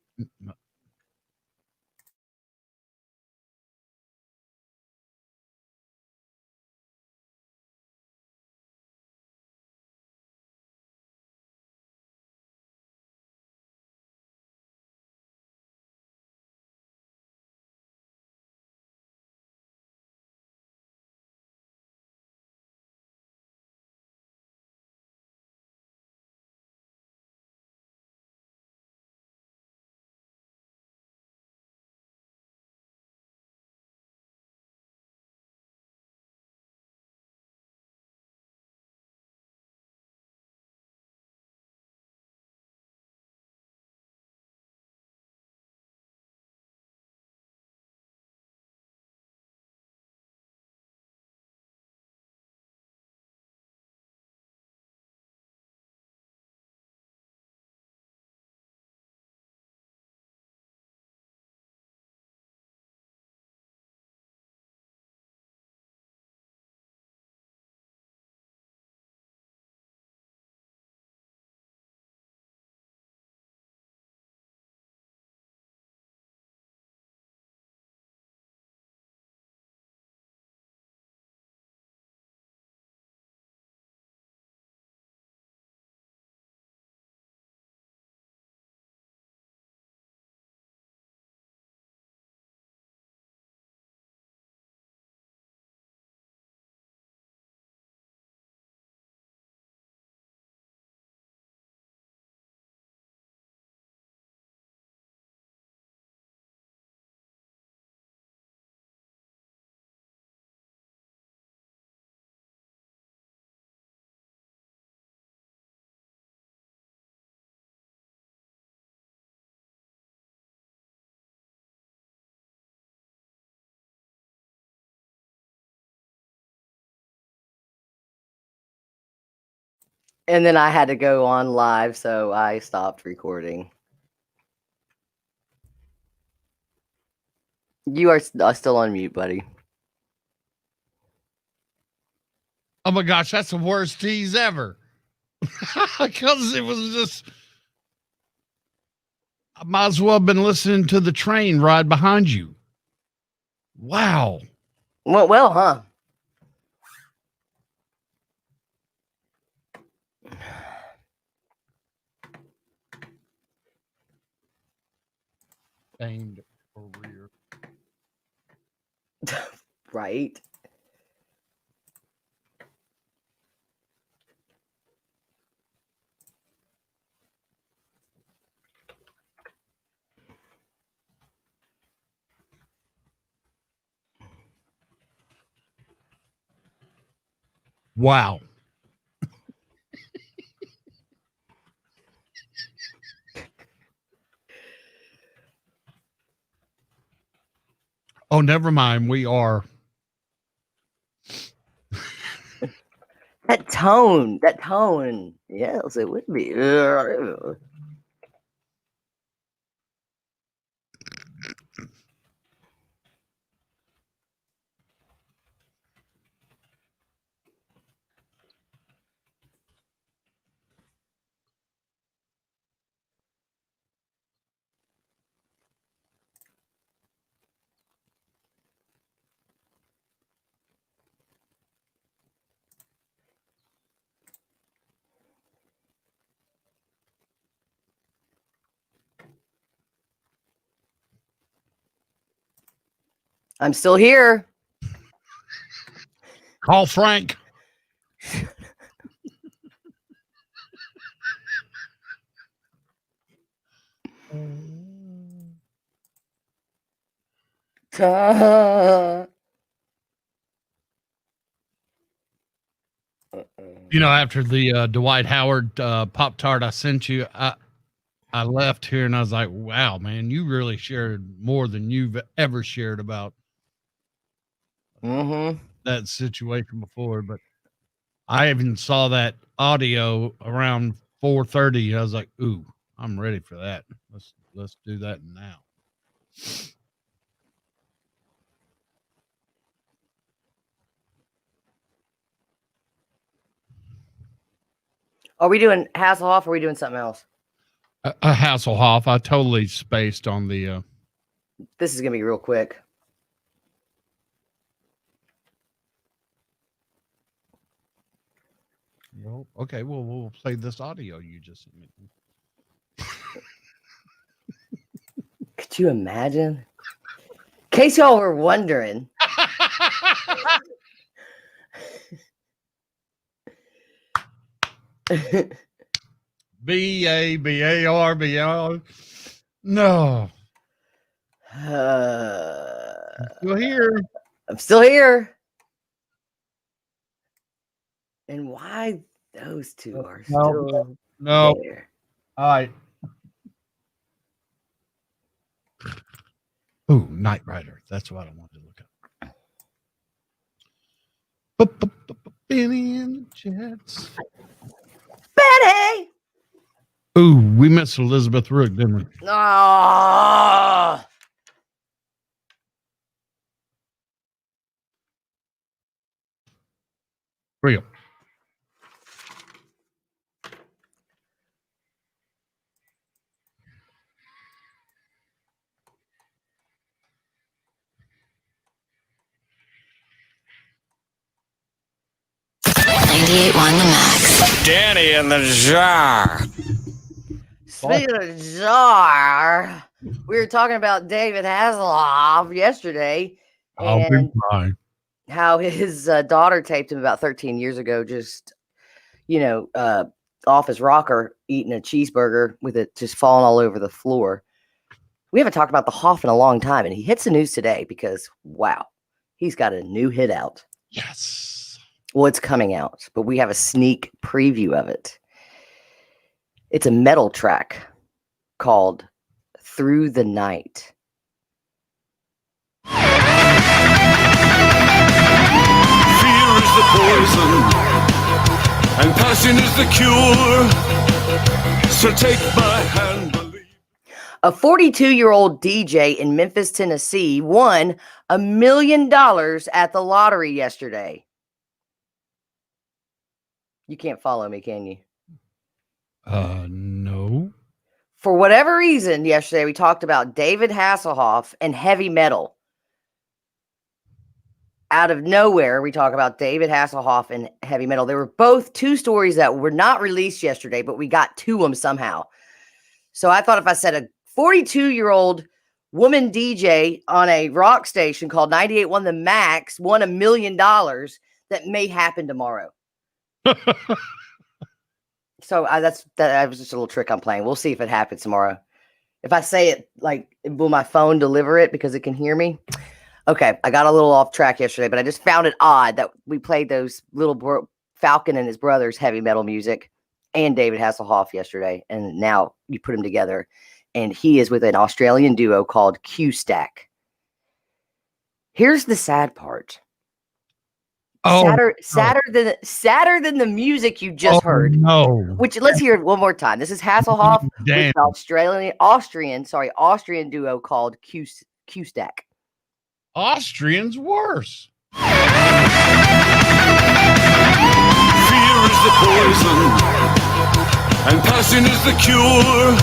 And then I had to go on live, so I stopped recording. You are still on mute, buddy. Oh my gosh, that's the worst tease ever. Because it was just, I might as well have been listening to the train ride behind you. Wow. Well, huh? Famed career. Right. Wow. Oh, never mind. We are. That tone. Yes, it would be. I'm still here. Call Frank. You know, after the Dwight Howard Pop-Tart I sent you, I left here and I was like, wow, man, you really shared more than you've ever shared about that situation before. But I even saw that audio around 4:30. I was like, ooh, I'm ready for that. Let's do that now. Are we doing Hasselhoff or are we doing something else? A Hasselhoff. I totally spaced on the. This is going to be real quick. Well, okay, well, we'll play this audio you just sent me. Could you imagine? In case y'all were wondering. B-A-B-A-R-B-R. No. I'm still here. I'm still here. And why those two are still there? All right. Ooh, Knight Rider. That's what I wanted to look up. Benny and the Jets. Benny! Ooh, we missed Elizabeth Rook, didn't we? Oh. Real. The Max. Danny in the jar. Speaking of jar, we were talking about David Hasselhoff yesterday and how his daughter taped him about 13 years ago, just, off his rocker, eating a cheeseburger with it just falling all over the floor. We haven't talked about the Hoff in a long time, and he hits the news today because, wow, he's got a new hit out. Yes. Well, it's coming out, but we have a sneak preview of it. It's a metal track called Through the Night. Fear is the poison and passion is the cure. So take my hand. A 42-year-old DJ in Memphis, Tennessee won $1 million at the lottery yesterday. You can't follow me, can you? No. For whatever reason, yesterday we talked about David Hasselhoff and heavy metal. Out of nowhere, we talk about David Hasselhoff and heavy metal. There were both two stories that were not released yesterday, but we got to them somehow. So I thought if I said a 42-year-old woman DJ on a rock station called 98.1 The Max won $1 million, that may happen tomorrow. So that was just a little trick I'm playing. We'll see if it happens tomorrow. If I say it, like, will my phone deliver it because it can hear me? Okay, I got a little off track yesterday, but I just found it odd that we played those little Falcon and his brothers heavy metal music and David Hasselhoff yesterday, and now you put them together, and he is with an Australian duo called Q-Stack. Here's the sad part. Sadder than the music you just heard. No. Which, let's hear it one more time. This is Hasselhoff with an Austrian duo called Q-Stack. Austrian's worse. Fear is the poison, and passion is the cure.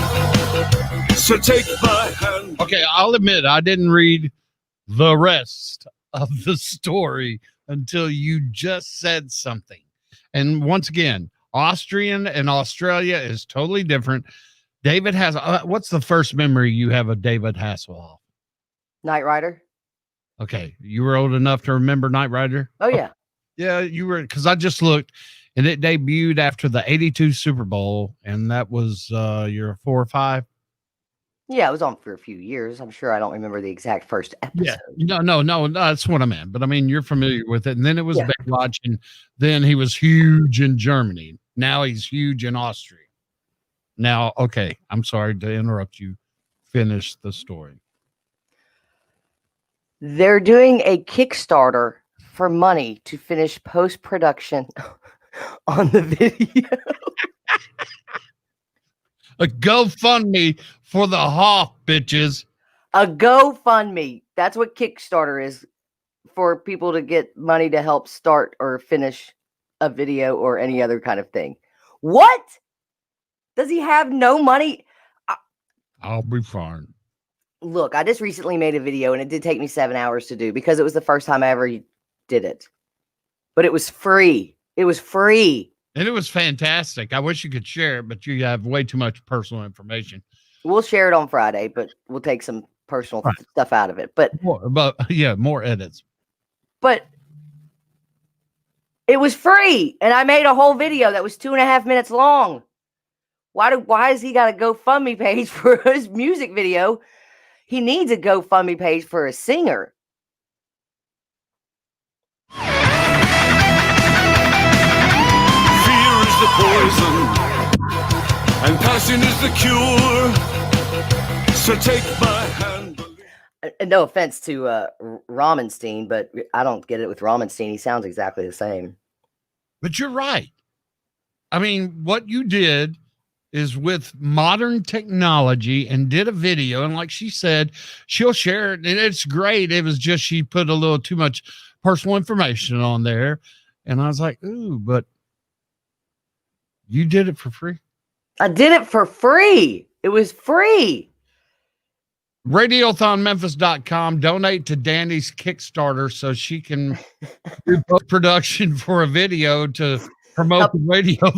So take my hand. Okay, I'll admit I didn't read the rest of the story until you just said something. And once again, Austrian and Australia is totally different. David has what's the first memory you have of David Hasselhoff? Knight Rider. Okay, you were old enough to remember Knight Rider? Oh yeah. Yeah, you were, because I just looked and it debuted after the 82 Super Bowl, and that was your 4 or 5. Yeah, it was on for a few years. I'm sure I don't remember the exact first episode. Yeah, no, that's what I meant. But I mean, you're familiar with it. And then it was Baywatch, and then he was huge in Germany. Now he's huge in Austria. Now, okay, I'm sorry to interrupt you. Finish the story. They're doing a Kickstarter for money to finish post-production on the video. A GoFundMe for the Hoff, bitches. A GoFundMe. That's what Kickstarter is, for people to get money to help start or finish a video or any other kind of thing. What? Does he have no money? I'll be fine. Look, I just recently made a video, and it did take me 7 hours to do because it was the first time I ever did it. But it was free. It was free. And it was fantastic. I wish you could share it, but you have way too much personal information. We'll share it on Friday, but we'll take some personal stuff out of it. But more edits. But it was free, and I made a whole video that was 2.5 minutes long. Why has he got a GoFundMe page for his music video? He needs a GoFundMe page for a singer. The poison, and passion is the cure. So take my hand. No offense to Ramenstein, but I don't get it with Ramenstein. He sounds exactly the same. But you're right. I mean, what you did is with modern technology and did a video, and like she said, she'll share it, and it's great. It was just she put a little too much personal information on there, and I was like, ooh, but you did it for free? I did it for free. It was free. Radiothonmemphis.com. Donate to Danny's Kickstarter so she can do post-production for a video to promote the radio.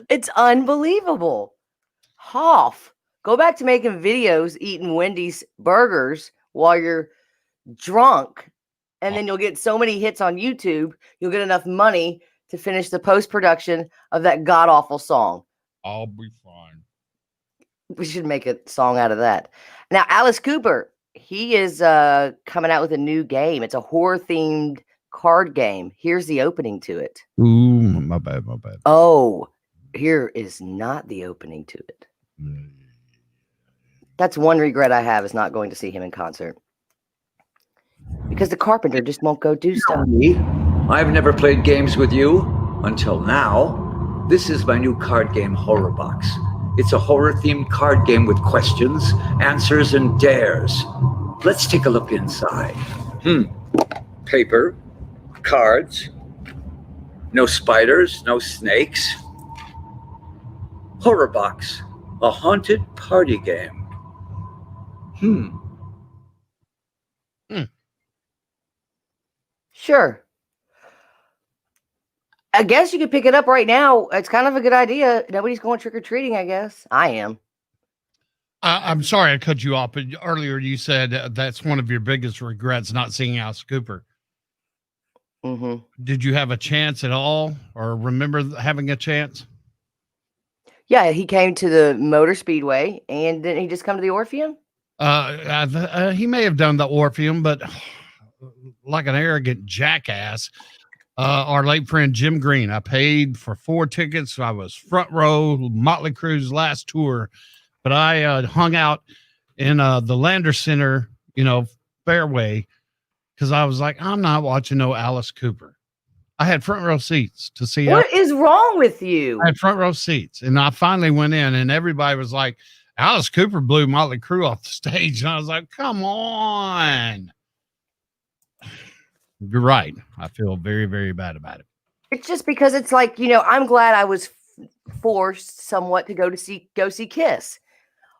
It's unbelievable. Hoff, go back to making videos eating Wendy's burgers while you're drunk. And then you'll get so many hits on YouTube, you'll get enough money to finish the post-production of that god-awful song. I'll be fine. We should make a song out of that. Now, Alice Cooper, he is coming out with a new game. It's a horror-themed card game. Here's the opening to it. Ooh, my bad. Oh, here is not the opening to it. That's one regret I have, is not going to see him in concert. Because the Carpenter just won't go do stuff. I've never played games with you until now. This is my new card game, Horror Box. It's a horror-themed card game with questions, answers, and dares. Let's take a look inside. Paper, cards, no spiders, no snakes. Horror Box, a haunted party game. Sure. I guess you could pick it up right now. It's kind of a good idea. Nobody's going trick-or-treating, I guess. I am. I'm sorry I cut you off, but earlier you said that's one of your biggest regrets, not seeing Alice Cooper. Mm-hmm. Did you have a chance at all, or remember having a chance? Yeah, he came to the Motor Speedway, and didn't he just come to the Orpheum? He may have done the Orpheum, but like an arrogant jackass, our late friend Jim Green, I paid for 4 tickets. I was front row, Motley Crue's last tour, but I hung out in the Lander Center, fairway, because I was like, I'm not watching no Alice Cooper. I had front row seats to see. What is wrong with you? I had front row seats, and I finally went in, and everybody was like, Alice Cooper blew Motley Crue off the stage. And I was like, come on. You're right. I feel very, very bad about it. It's just because it's like, I'm glad I was forced somewhat to go see Kiss.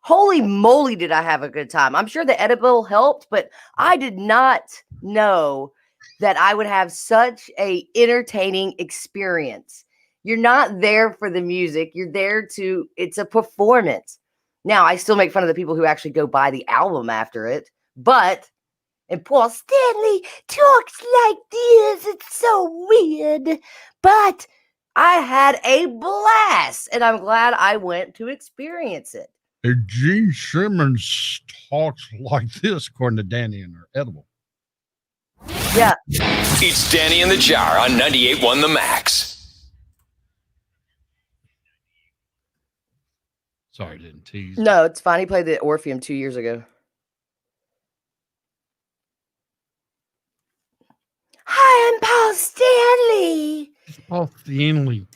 Holy moly, did I have a good time. I'm sure the edible helped, but I did not know that I would have such a entertaining experience. You're not there for the music. You're there it's a performance. Now, I still make fun of the people who actually go buy the album after it, and Paul Stanley talks like this. It's so weird. But I had a blast, and I'm glad I went to experience it. And Gene Simmons talks like this, according to Danny and her edible. Yeah. It's Danny in the Jar on 98.1 The Max. Sorry, I didn't tease. No, it's fine. He played the Orpheum 2 years ago. Hi, I'm Paul Stanley. Paul Stanley.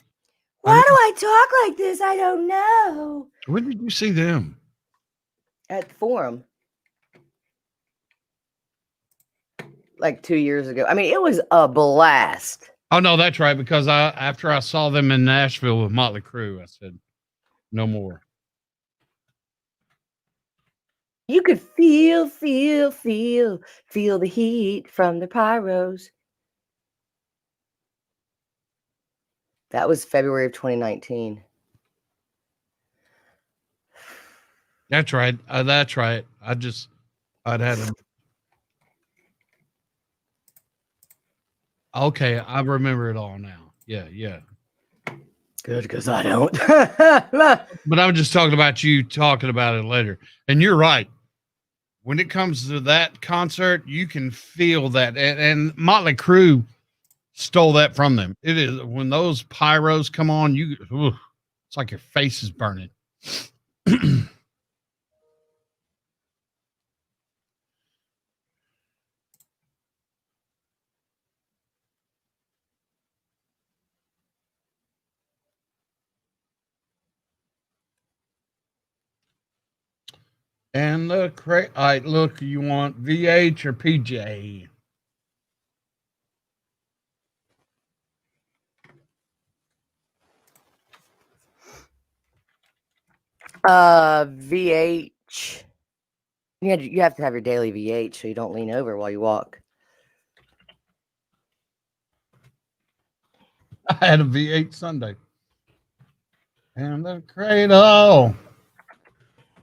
Why do I talk like this? I don't know. When did you see them? At the Forum. Like 2 years ago. I mean, it was a blast. Oh, no, that's right. Because after I saw them in Nashville with Motley Crue, I said, no more. You could feel the heat from the pyros. That was February of 2019. That's right. That's right. I'd had them. Okay, I remember it all now. Yeah. Good, because I don't. But I'm just talking about you talking about it later. And you're right. When it comes to that concert, you can feel that. And Motley Crue stole that from them. It is when those pyros come on, it's like your face is burning. And all right, look, you want VH or PJ? VH. You have to have your daily VH so you don't lean over while you walk. I had a V8 Sunday. And the cradle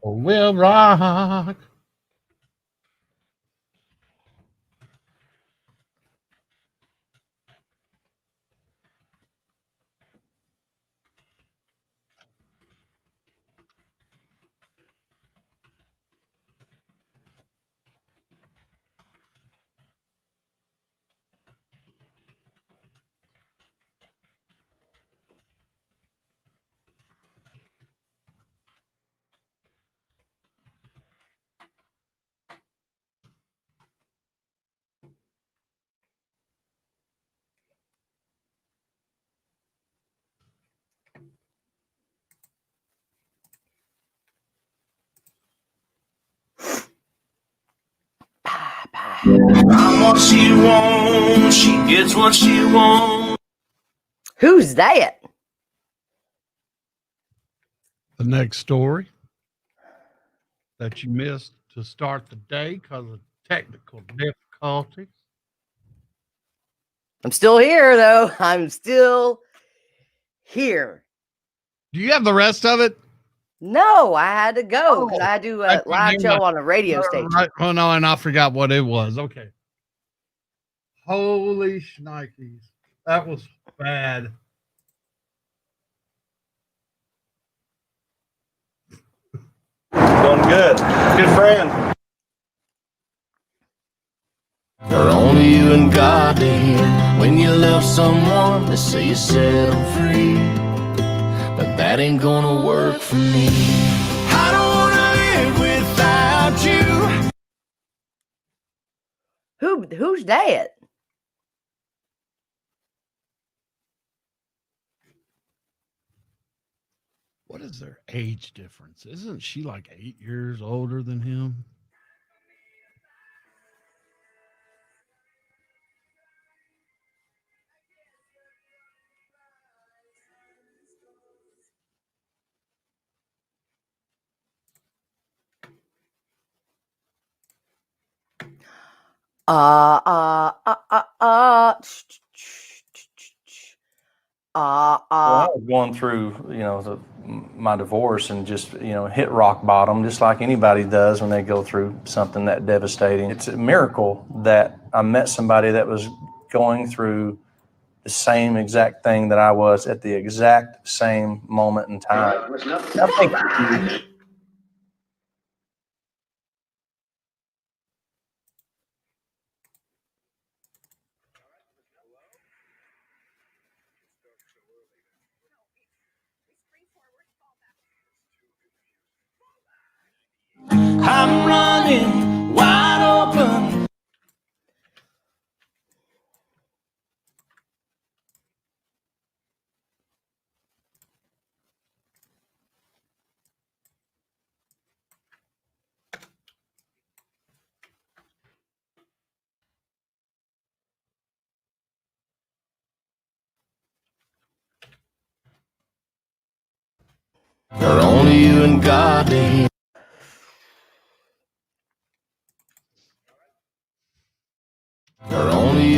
will rock. I'm what she wants, she gets what she wants. Who's that? The next story that you missed to start the day because of technical difficulties. I'm still here, though. I'm still here. Do you have the rest of it? No, I had to go because I had to do a live show on a radio station. Right. Oh, no, and I forgot what it was. Okay. Holy shnikes. That was bad. Going good. Good friend. You're only you and God to hear when you love someone to say you set them free. But that ain't gonna work for me. I don't wanna live without you. Who's that? What is their age difference? Isn't she like 8 years older than him? Well, I was going through, my divorce and just, hit rock bottom, just like anybody does when they go through something that devastating. It's a miracle that I met somebody that was going through the same exact thing that I was at the exact same moment in time. I'm running wide open. You're only you and God to hear. You're only you.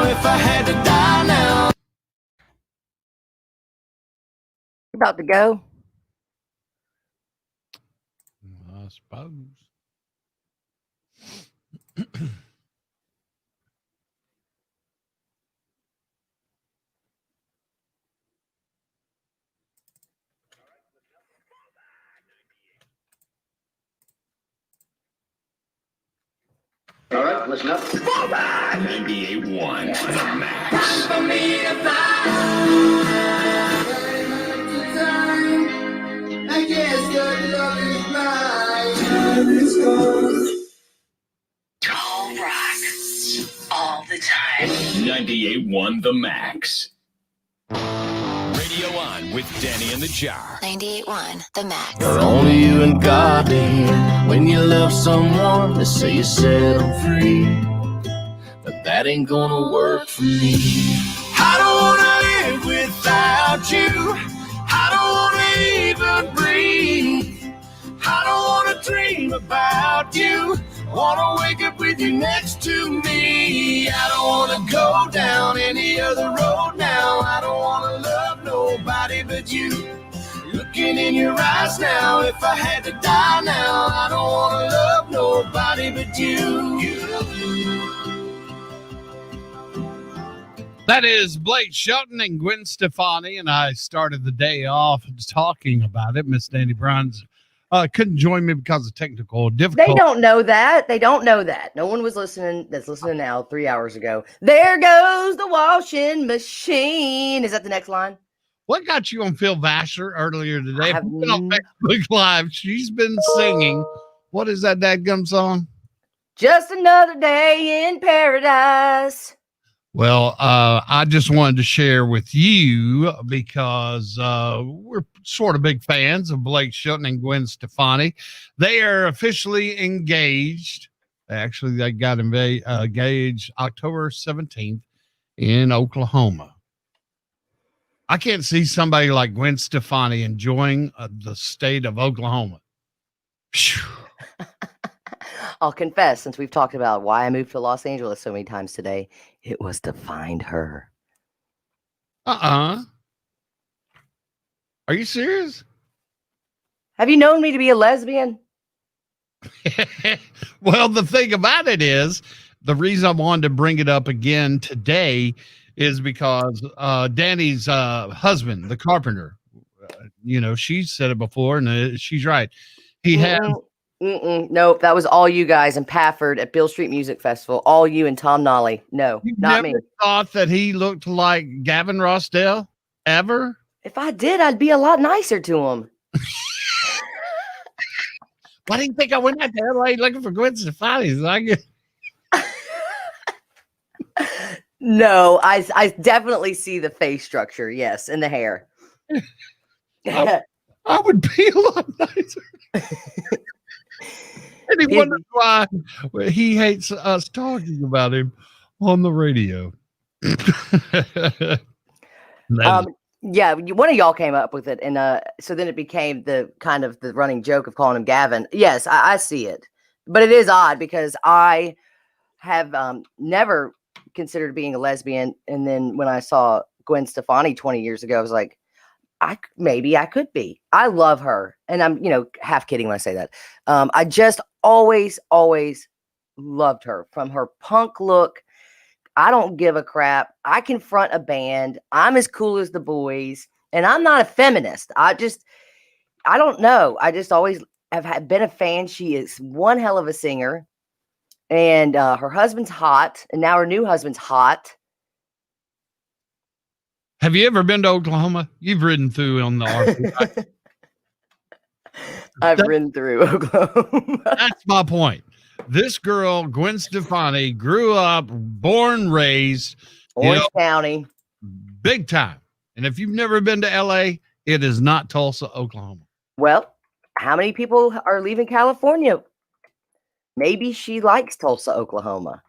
If I had to die now. About to go. I suppose. All right, listen up. 98.1 The Max. I guess your love is mine. Tall rock all the time. 98.1 The Max. Radio On with Danny and the Jar. 98.1 The Max. You're only you and God to hear when you love someone to say you set them free. But that ain't gonna work for me. I don't wanna live without you. I don't wanna even breathe. I don't wanna dream about you. I wanna wake up with you next to me. I don't wanna go down any other road now. I don't wanna love nobody but you. Looking in your eyes now, if I had to die now, I don't wanna love nobody but you. That is Blake Shelton and Gwen Stefani, and I started the day off talking about it. Miss Danny Bruns couldn't join me because of technical difficulties. They don't know that. They don't know that. No one was listening that's listening now 3 hours ago. There goes the washing machine. Is that the next line? What got you on Phil Vasher earlier today? If you've been on Facebook Live, she's been singing. What is that dadgum song? Just another day in paradise. Well, I just wanted to share with you because we're sort of big fans of Blake Shelton and Gwen Stefani. They are officially engaged. Actually, they got engaged October 17th in Oklahoma. I can't see somebody like Gwen Stefani enjoying the state of Oklahoma. I'll confess, since we've talked about why I moved to Los Angeles so many times today, it was to find her. Are you serious? Have you known me to be a lesbian? Well, the thing about it is, the reason I wanted to bring it up again today is because Danny's husband, the carpenter, she said it before, and she's right. He has. Nope, that was all you guys in Pafford at Beale Street Music Festival. All you and Tom Nolly. No, not me. Thought that he looked like Gavin Rossdale ever? If I did, I'd be a lot nicer to him. Why do you think I went out to LA looking for Gwen Stefani? No, I definitely see the face structure. Yes, and the hair. I would be a lot nicer. And he wonders why he hates us talking about him on the radio. Yeah, one of y'all came up with it, and so then it became the kind of the running joke of calling him Gavin. Yes, I see it, but it is odd because I have never considered being a lesbian, and then when I saw Gwen Stefani 20 years ago, I was like, maybe I could be. I love her, and I'm half kidding when I say that. I just always loved her, from her punk look. I don't give a crap. I can front a band. I'm as cool as the boys, and I'm not a feminist. I don't know. I just always have been a fan. She is one hell of a singer, and her husband's hot, and now her new husband's hot. Have you ever been to Oklahoma? You've ridden through on the RV, right? I've ridden through Oklahoma. That's my point. This girl, Gwen Stefani, grew up, born, raised, Orange County, big time. And if you've never been to LA, it is not Tulsa, Oklahoma. Well, how many people are leaving California? Maybe she likes Tulsa, Oklahoma.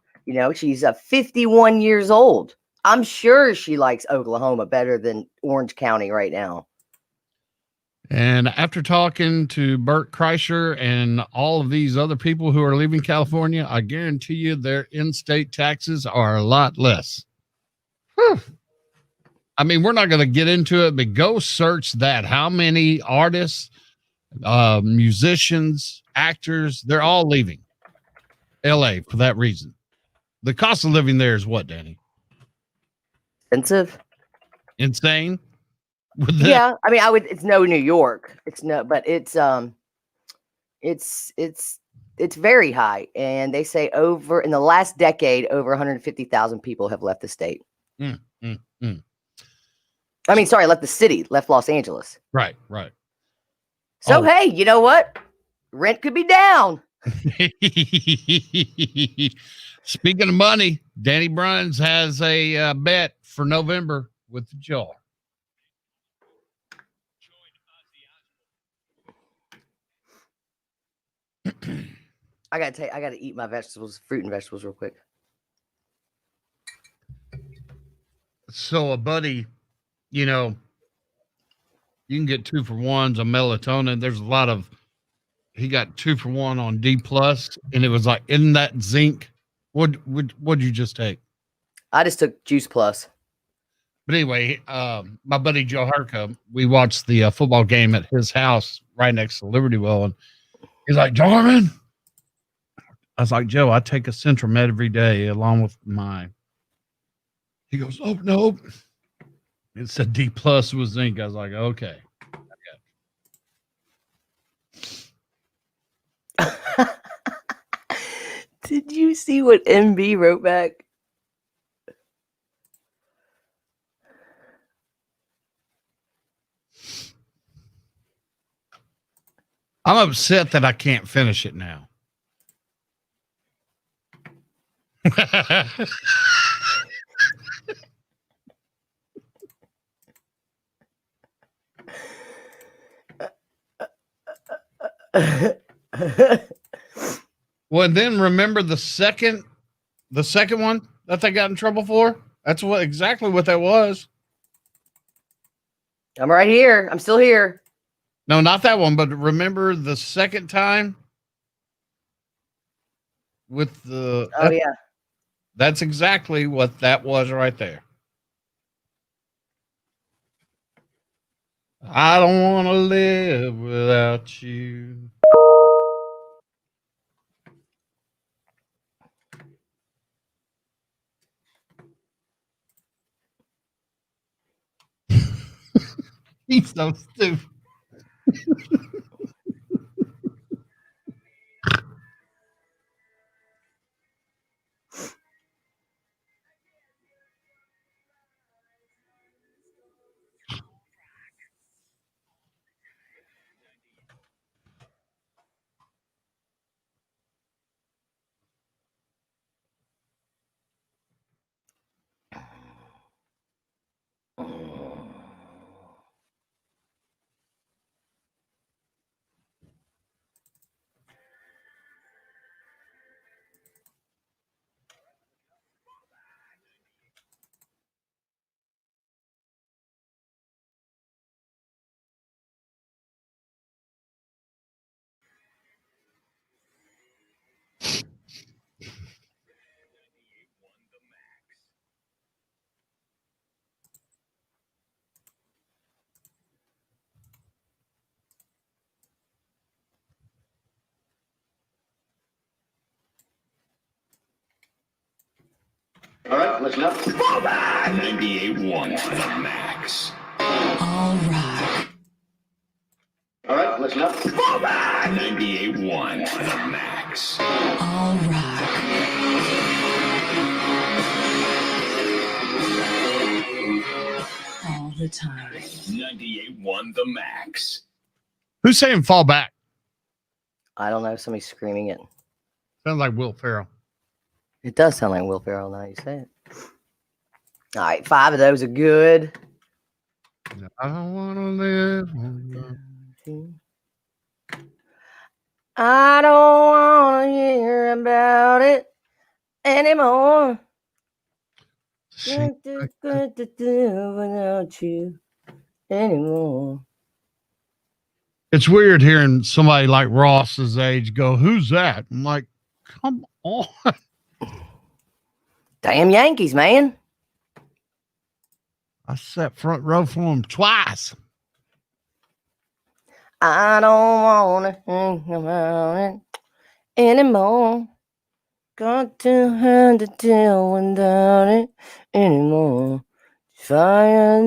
She's 51 years old. I'm sure she likes Oklahoma better than Orange County right now. And after talking to Bert Kreischer and all of these other people who are leaving California, I guarantee you their in-state taxes are a lot less. Whew. I mean, we're not going to get into it, but go search that. How many artists, musicians, actors, they're all leaving LA for that reason. The cost of living there is what, Danny? Expensive. Insane. Yeah, I mean, it's no New York. But it's very high, and they say in the last decade, over 150,000 people have left the state. I mean, sorry, left the city, left Los Angeles. Right. So hey, you know what? Rent could be down. Speaking of money, Danny Bruns has a bet for November with the jar. I gotta eat my fruit and vegetables real quick. So a buddy, you can get 2-for-1s on melatonin. There's a lot of, he got 2-for-1 on D+, and it was like, in that zinc. What'd you just take? I just took Juice Plus. But anyway, my buddy Joe Herka, we watched the football game at his house right next to Liberty Well, and he's like, Jarman. I was like, Joe, I take a Central Med every day along with mine. He goes, oh, no. It said D+ with zinc. I was like, okay. Did you see what MB wrote back? I'm upset that I can't finish it now. Well, then remember the second one that they got in trouble for? That's exactly what that was. I'm right here. I'm still here. No, not that one, but remember the second time with the... Oh, yeah. That's exactly what that was right there. I don't want to live without you. He's so stupid. All right, listen up. 98.1 The Max. All right. All right, listen up. 98.1 The Max. All right. All the time. 98.1 The Max. Who's saying fall back? I don't know. Somebody's screaming it. Sounds like Will Ferrell. It does sound like Will Ferrell now you say it. All right, 5 of those are good. I don't want to live. I don't want to hear about it anymore. Good to do without you anymore. It's weird hearing somebody like Ross's age go, who's that? I'm like, come on. Damn Yankees, man. I sat front row for them twice. I don't want to think about it anymore. Got to have to deal without it anymore. Fire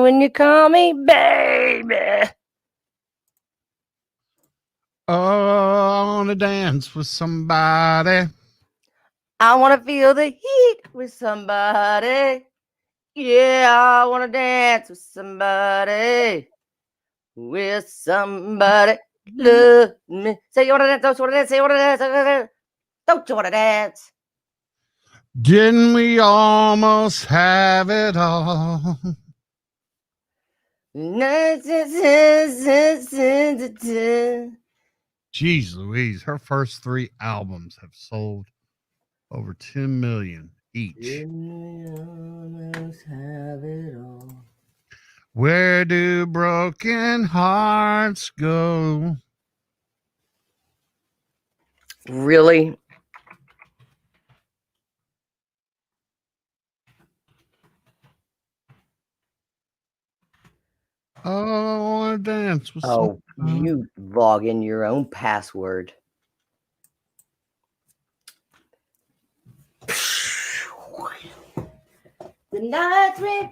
when you call me baby. Oh, I want to dance with somebody. I want to feel the heat with somebody. Yeah, I want to dance with somebody. With somebody. Love me. Say you want to dance. Don't you want to dance? Say you want to dance. Don't you want to dance? Didn't we almost have it all? Jeez Louise, her first 3 albums have sold over 10 million each. Didn't we almost have it all? Where do broken hearts go? Really? Oh, I want to dance with Oh, you log in your own password. nights we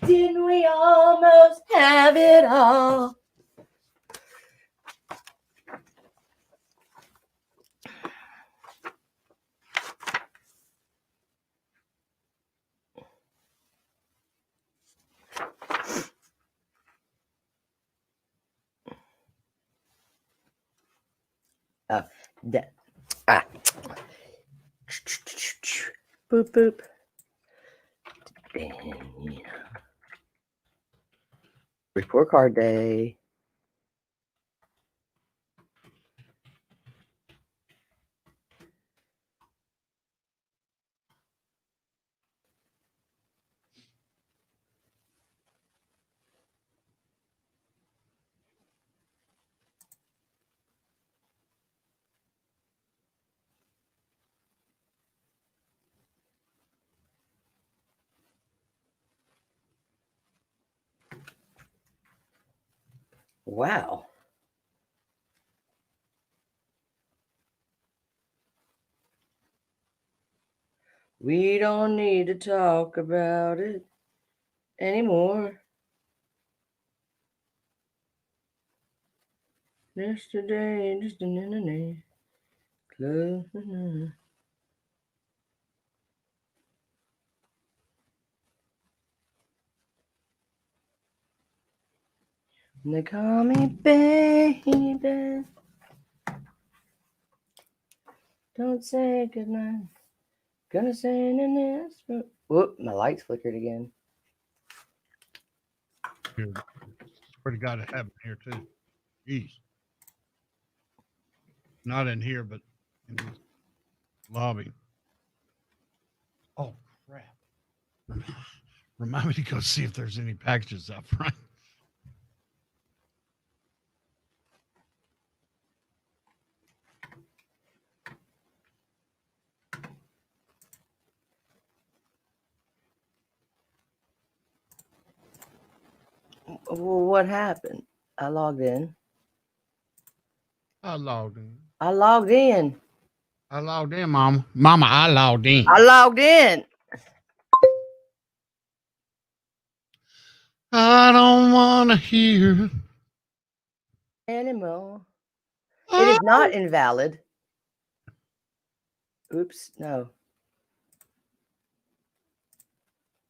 didn't we almost have it all? Boop boop. Report card day. Wow. We don't need to talk about it anymore. Yesterday, just a close. They call me baby. Don't say goodnight. Gonna say in this. Whoop, my lights flickered again. Good. Swear to God, it happened here too. Jeez. Not in here, but in the lobby. Oh, crap. Remind me to go see if there's any packages up front. Well, what happened? I logged in. I logged in. I logged in. I logged in, Mama. Mama, I logged in. I logged in. I don't want to hear Anymore. It is not invalid. Oops, no.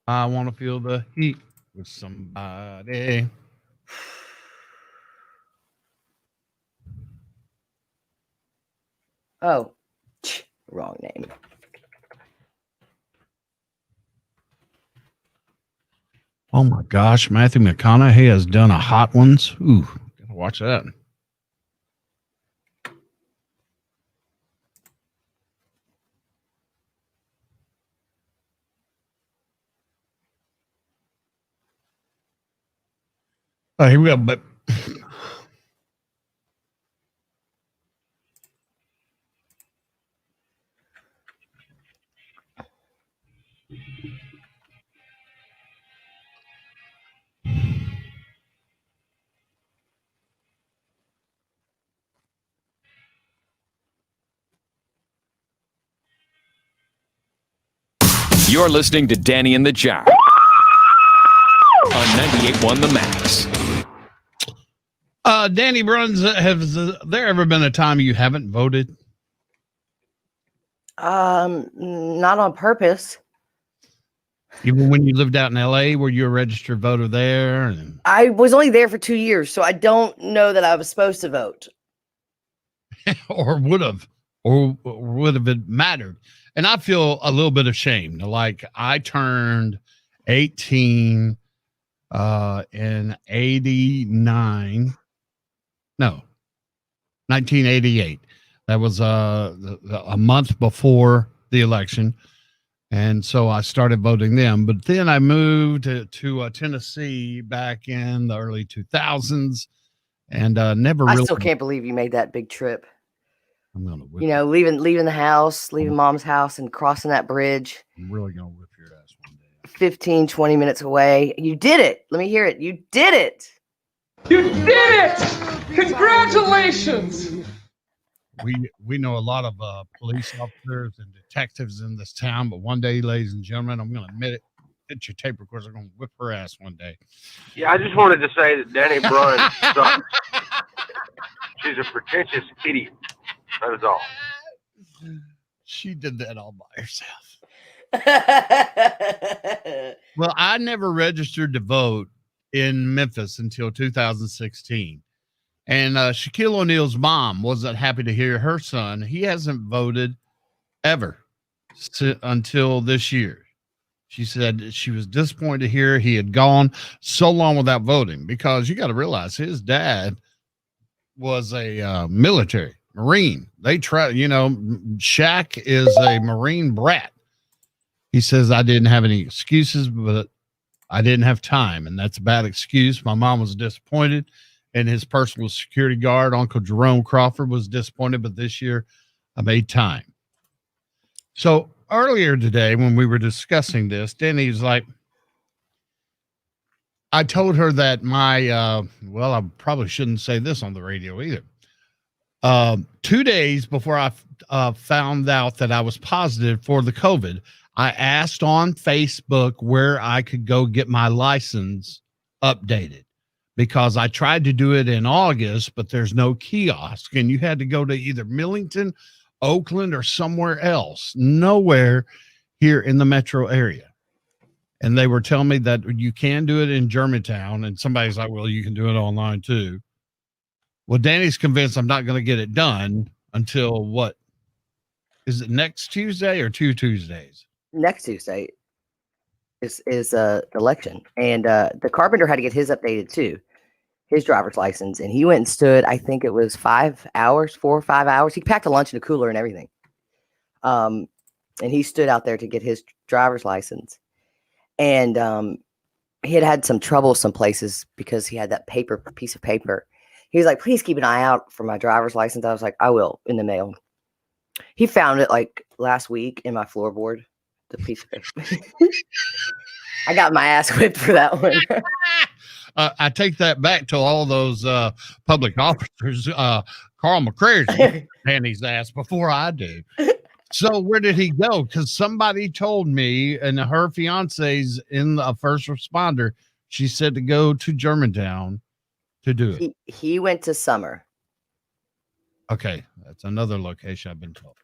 I want to feel the heat with somebody. Oh, wrong name. Oh my gosh, Matthew McConaughey has done a Hot Ones. Ooh, gotta watch that. Oh, here we go, but You're listening to Danny and the Jar on 98.1 The Max. Danny Bruns, has there ever been a time you haven't voted? Not on purpose. Even when you lived out in LA, were you a registered voter there? And I was only there for 2 years, so I don't know that I was supposed to vote. or would have it mattered? And I feel a little bit ashamed. Like I turned 18 in 89. No, 1988. That was a month before the election. And so I started voting then. But then I moved to Tennessee back in the early 2000s and never really. I still can't believe you made that big trip. I'm gonna whip leaving the house, leaving mom's house and crossing that bridge. I'm really going to whip your ass one day. 15, 20 minutes away. You did it. Let me hear it. You did it. You did it! Congratulations! we know a lot of police officers and detectives in this town, but one day, ladies and gentlemen, I'm going to admit it. Get your tape recorders. I'm going to whip her ass one day. Yeah, I just wanted to say that Danny Brunn sucks. She's a pretentious idiot. That is all. She did that all by herself. Well, I never registered to vote in Memphis until 2016. And Shaquille O'Neal's mom wasn't happy to hear her son. He hasn't voted ever until this year. She said she was disappointed to hear he had gone so long without voting, because you got to realize his dad was a military Marine. They try, Shaq is a Marine brat. He says, I didn't have any excuses, but I didn't have time. And that's a bad excuse. My mom was disappointed, and his personal security guard, Uncle Jerome Crawford, was disappointed. But this year I made time. So earlier today, when we were discussing this, Danny was like, I told her that I probably shouldn't say this on the radio either. 2 days before I found out that I was positive for the COVID, I asked on Facebook where I could go get my license updated, because I tried to do it in August, but there's no kiosk, and you had to go to either Millington, Oakland, or somewhere else, nowhere here in the metro area. And they were telling me that you can do it in Germantown, and somebody's like, well, you can do it online too. Well, Danny's convinced I'm not going to get it done until what? Is it next Tuesday or 2 Tuesdays? Next Tuesday is the election, and the carpenter had to get his updated too, his driver's license, and he went and stood, I think it was 4 or 5 hours. He packed a lunch in a cooler and everything, and he stood out there to get his driver's license, and he had some trouble some places because he had that piece of paper. He was like, please keep an eye out for my driver's license. I was like, I will, in the mail. He found it like last week in my floorboard, the piece of paper. I got my ass whipped for that one. I take that back to all those public officers. Carl McCrary's Danny's ass before I do. So where did he go? Because somebody told me, and her fiance's in a first responder. She said to go to Germantown to do it. He went to Summer. Okay, that's another location I've been told.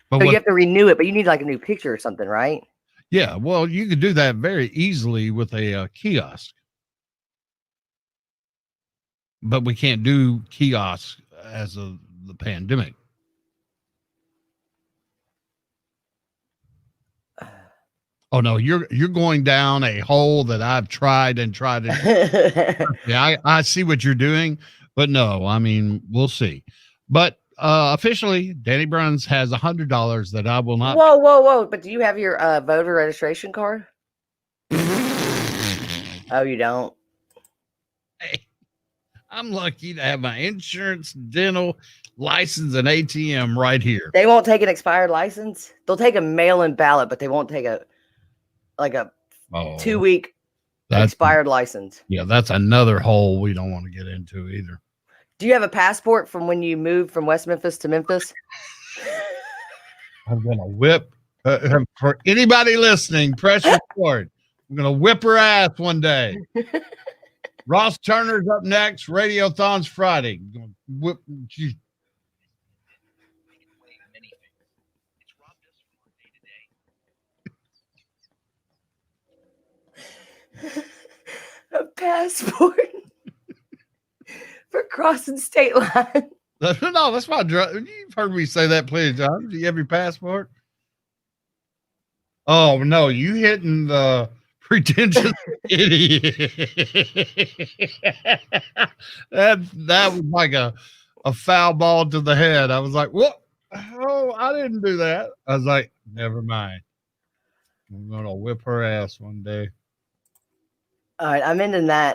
But you have to renew it, but you need like a new picture or something, right? Yeah, well, you could do that very easily with a kiosk. But we can't do kiosks as of the pandemic. Oh no, you're going down a hole that I've tried. Yeah, I see what you're doing, but no, I mean, we'll see. But officially, Danny Bruns has $100 that I will not. Whoa! But do you have your voter registration card? Oh, you don't? Hey, I'm lucky to have my insurance, dental, license, and ATM right here. They won't take an expired license. They'll take a mail-in ballot, but they won't take a 2-week expired license. Yeah, that's another hole we don't want to get into either. Do you have a passport from when you moved from West Memphis to Memphis? I'm going to whip, for anybody listening, press record. I'm going to whip her ass one day. Ross Turner's up next. Radiothon's Friday. Whip. A passport for crossing state line. No, that's my drug. You've heard me say that plenty of times. Do you have your passport? Oh no, you hitting the pretentious idiot. that was like a foul ball to the head. I was like, what? Oh, I didn't do that. I was like, never mind. I'm gonna whip her ass one day. All right, I'm ending that.